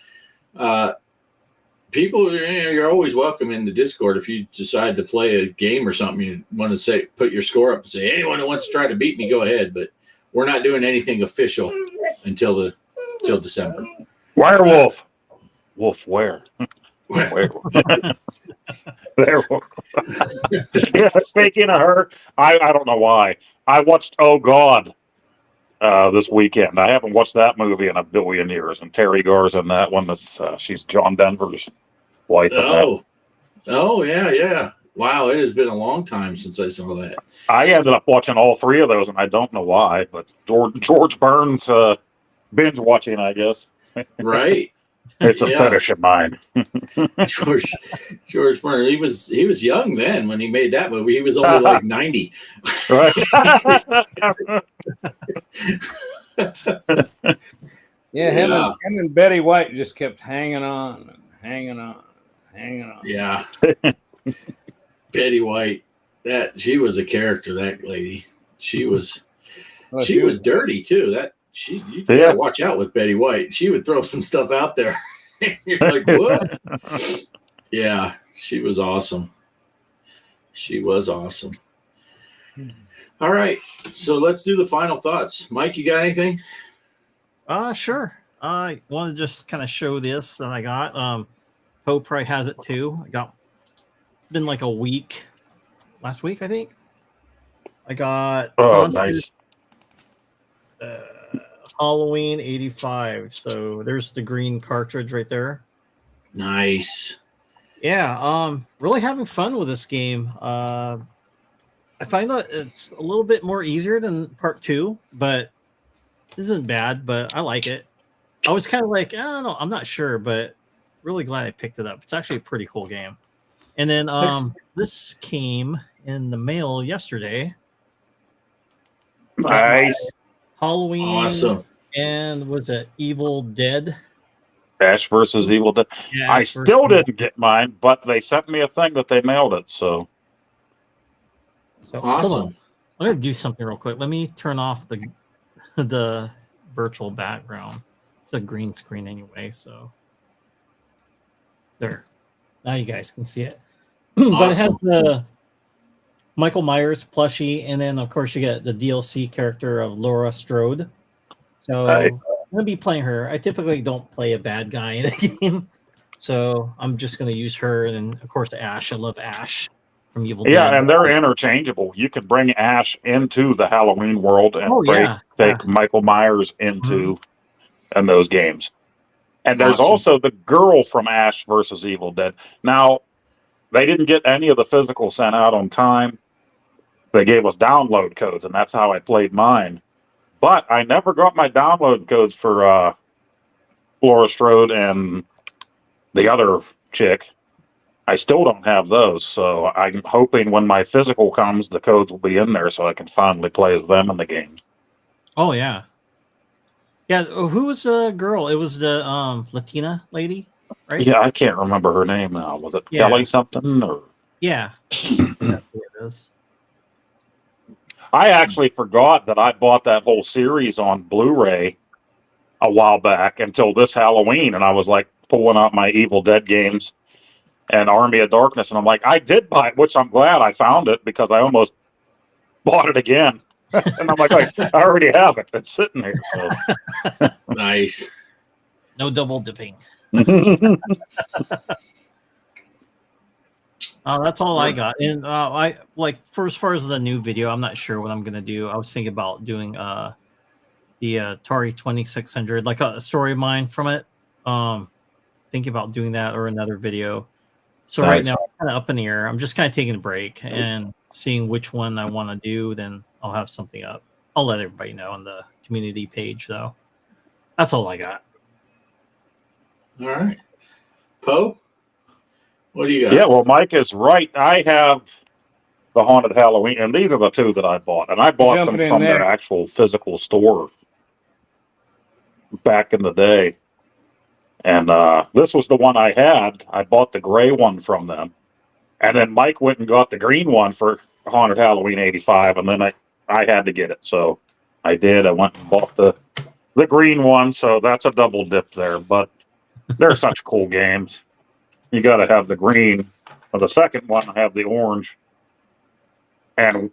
People, you're always welcome in the Discord if you decide to play a game or something. You want to put your score up and say, anyone who wants to try to beat me, go ahead. But we're not doing anything official until December. Werewolf. Wolf where? Werewolf. Werewolf. Yeah, speaking of her, I don't know why. I watched Oh God this weekend. I haven't watched that movie in a billion years. And Terry Garr's in that one. She's John Denver's wife. Oh, yeah. Wow, it has been a long time since I saw that. I ended up watching all three of those, and I don't know why, but George Burns binge watching, I guess. Right. It's a fetish of mine. George Burns. He was young then when he made that movie. He was only like 90. Right. Him and Betty White just kept hanging on. Yeah. Betty White, she was a character. That lady, she was dirty too. You gotta watch out with Betty White. She would throw some stuff out there. You're like, what? Yeah, she was awesome. All right, so let's do the final thoughts. Mike, you got anything? Sure. I want to just kind of show this that I got. Poe probably has it too. It's been like a week. Last week, I think. I got nice. Halloween 85. So there's the green cartridge right there. Nice. Yeah, really having fun with this game. I find that it's a little bit more easier than part 2, but this isn't bad, but I like it. I was kind of like, I don't know, I'm not sure, but really glad I picked it up. It's actually a pretty cool game. And then this came in the mail yesterday. Nice. Halloween. Awesome. And was it Evil Dead? Ash versus Evil Dead. Yeah, I still didn't get mine, but they sent me a thing that they mailed it. So awesome. I'm gonna do something real quick. Let me turn off the virtual background. It's a green screen anyway, so there. Now you guys can see it. Awesome. But it has the Michael Myers plushie, and then of course you get the DLC character of Laura Strode. So I'm gonna be playing her. I typically don't play a bad guy in a game, so I'm just gonna use her, and then of course Ash. I love Ash from Evil Dead. Yeah, and they're interchangeable. You can bring Ash into the Halloween world and take Michael Myers into in those games. And there's also the girl from Ash versus Evil Dead. Now, they didn't get any of the physical sent out on time. They gave us download codes, and that's how I played mine. But I never got my download codes for Laura Strode and the other chick. I still don't have those, so I'm hoping when my physical comes, the codes will be in there so I can finally play as them in the game. Oh, yeah. Yeah, who was the girl? It was the Latina lady, right? Yeah, I can't remember her name now. Was it Kelly something? Or yeah, that's who it is. I actually forgot that I bought that whole series on Blu-ray a while back until this Halloween, and I was like pulling out my Evil Dead games and Army of Darkness, and I'm like, I did buy it, which I'm glad I found it because I almost bought it again. And I'm like, I already have it. It's sitting here. So. Nice. No double dipping. That's all I got. And I like for as far as the new video, I'm not sure what I'm gonna do. I was thinking about doing the Atari 2600, like a story of mine from it. Thinking about doing that or another video. So right Nice. now, I'm kind of up in the air. I'm just kind of taking a break and seeing which one I want to do. Then I'll have something up. I'll let everybody know on the community page, though. That's all I got. All right. Poe, what do you got? Yeah, well, Mike is right. I have the Haunted Halloween, and these are the two that I bought. And I bought Jumping them in from their there. actual physical store back in the day. And this was the one I had. I bought the gray one from them. And then Mike went and got the green one for Haunted Halloween 85. And then I had to get it. So I did. I went and bought the green one. So that's a double dip there. But they're such cool games. You got to have the green. For the second one, I have the orange. And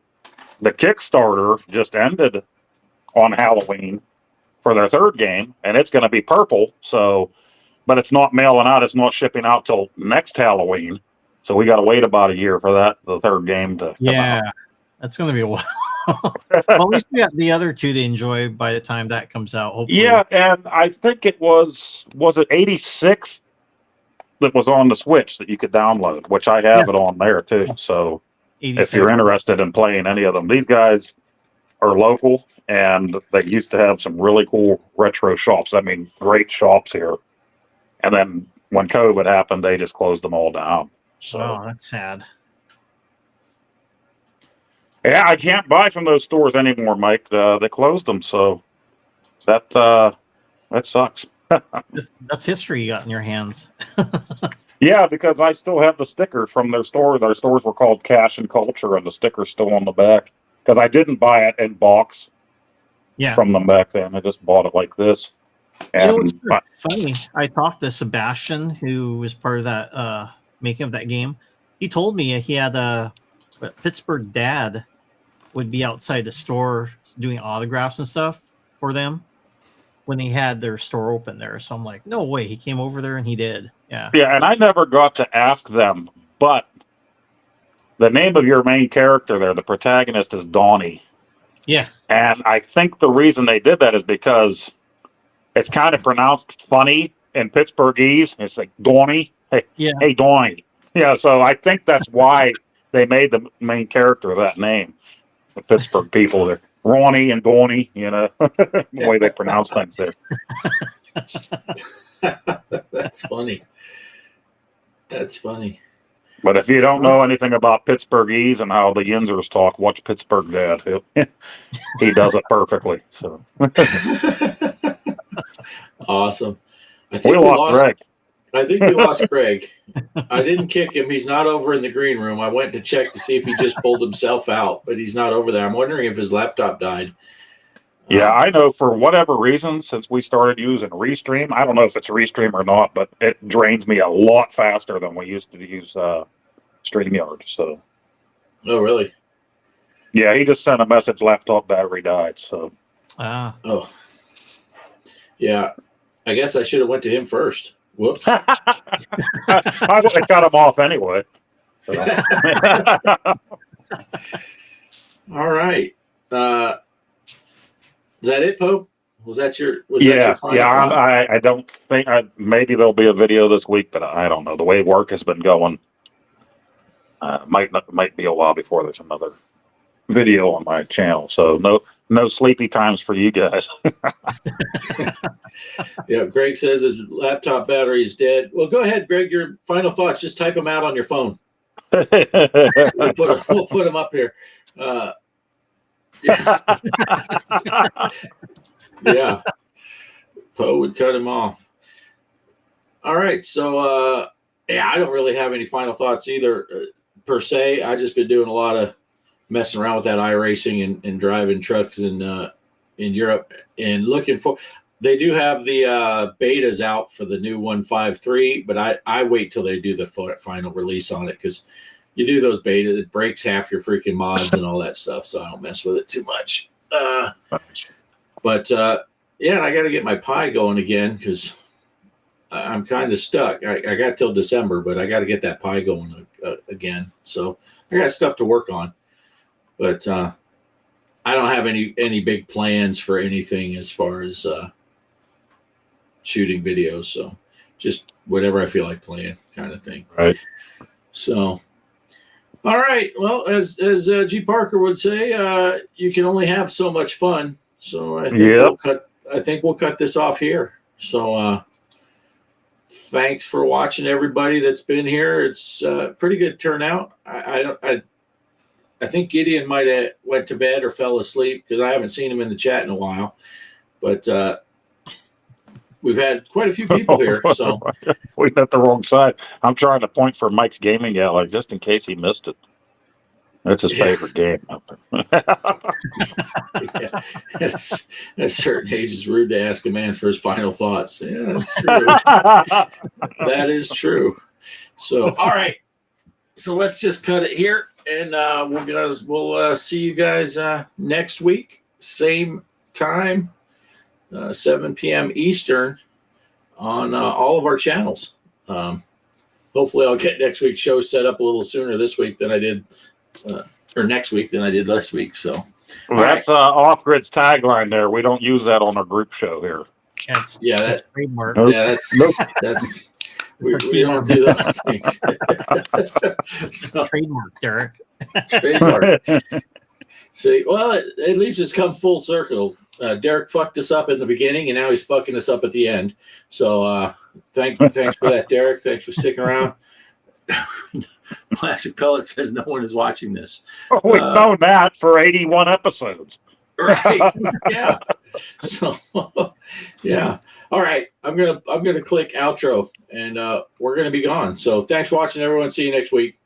the Kickstarter just ended on Halloween for their third game. And it's going to be purple. So... but it's not mailing out. It's not shipping out till next Halloween. So we got to wait about a year for that, the third game to come out. That's going to be a while. Well, at least we got the other two to enjoy by the time that comes out. Hopefully. Yeah, and I think it was it 86 that was on the Switch that you could download, which I have it on there too. So 87. if you're interested in playing any of them, these guys are local and they used to have some really cool retro shops. I mean, great shops here. And then when COVID happened, they just closed them all down. So, Oh, that's sad. yeah, I can't buy from those stores anymore, Mike. They closed them, so that sucks. That's history you got in your hands. Yeah, because I still have the sticker from their store. Their stores were called Cash and Culture, and the sticker's still on the back. Because I didn't buy it in box from them back then. I just bought it like this. And It was funny. I talked to Sebastian, who was part of that making of that game. He told me he had a Pittsburgh dad would be outside the store doing autographs and stuff for them when they had their store open there. So I'm like, no way. He came over there and he did. Yeah. Yeah, and I never got to ask them, but the name of your main character there, the protagonist, is Donnie. Yeah. And I think the reason they did that is because it's kind of pronounced funny in Pittsburghese. It's like Donnie. Hey, Donnie. Yeah, so I think that's why they made the main character that name. The Pittsburgh people, they're Ronnie and Donnie, the way they pronounce things there. That's funny. That's funny. But if you don't know anything about Pittsburghese and how the Yinzers talk, watch Pittsburgh Dad. He does it perfectly. So awesome. We lost Greg. I think we lost Greg. I didn't kick him. He's not over in the green room. I went to check to see if he just pulled himself out, but he's not over there. I'm wondering if his laptop died. Yeah, I know for whatever reason, since we started using Restream, I don't know if it's Restream or not, but it drains me a lot faster than we used to use StreamYard. So. Oh, really? Yeah, he just sent a message, laptop battery died. So. Oh. Yeah, I guess I should have went to him first. Whoops. I would have cut him off anyway. So. All right. Is that it, Poe? Was that your final thought? I don't think maybe there'll be a video this week, but I don't know. The way work has been going, might be a while before there's another video on my channel. So no sleepy times for you guys. Yeah, Greg says his laptop battery is dead. Well, go ahead, Greg. Your final thoughts. Just type them out on your phone. We'll put them up here. Yeah. Yeah. Poe would cut him off. All right. So, I don't really have any final thoughts either, per se. I just been doing a lot of messing around with that iRacing and driving trucks in Europe and looking for. They do have the betas out for the new 153, but I wait till they do the final release on it because you do those betas, it breaks half your freaking mods and all that stuff, so I don't mess with it too much. But and I got to get my Pi going again because I'm kind of stuck. I got till December, but I got to get that pie going again. So I got stuff to work on, but I don't have any big plans for anything as far as shooting videos. So just whatever I feel like playing, kind of thing. Right. So, all right. Well, as G. Parker would say, you can only have so much fun. So I think we'll cut this off here. So thanks for watching, everybody that's been here. It's a pretty good turnout. I think Gideon might have went to bed or fell asleep because I haven't seen him in the chat in a while. But we've had quite a few people here. So we hit the wrong side. I'm trying to point for Mike's gaming gallery just in case he missed it. That's his favorite game. Yeah. At a certain age, it's rude to ask a man for his final thoughts. Yeah, that's true. That is true. So, all right. So let's just cut it here, and we'll see you guys next week, same time, 7 p.m. Eastern, on all of our channels. Hopefully, I'll get next week's show set up a little sooner this week than I did. Or next week than I did last week. So that's Off Grid's tagline there. We don't use that on our group show here. That's trademark. Nope. Yeah, that's we don't do those things. So, Trademark, Derek. trademark. See, well, at least it's come full circle. Derek fucked us up in the beginning, and now he's fucking us up at the end. So thanks for that, Derek. Thanks for sticking around. Plastic Pellet says no one is watching this. We've known that for 81 episodes. Right. Yeah. So yeah. All right. I'm gonna click outro, and we're gonna be gone. So thanks for watching, everyone. See you next week.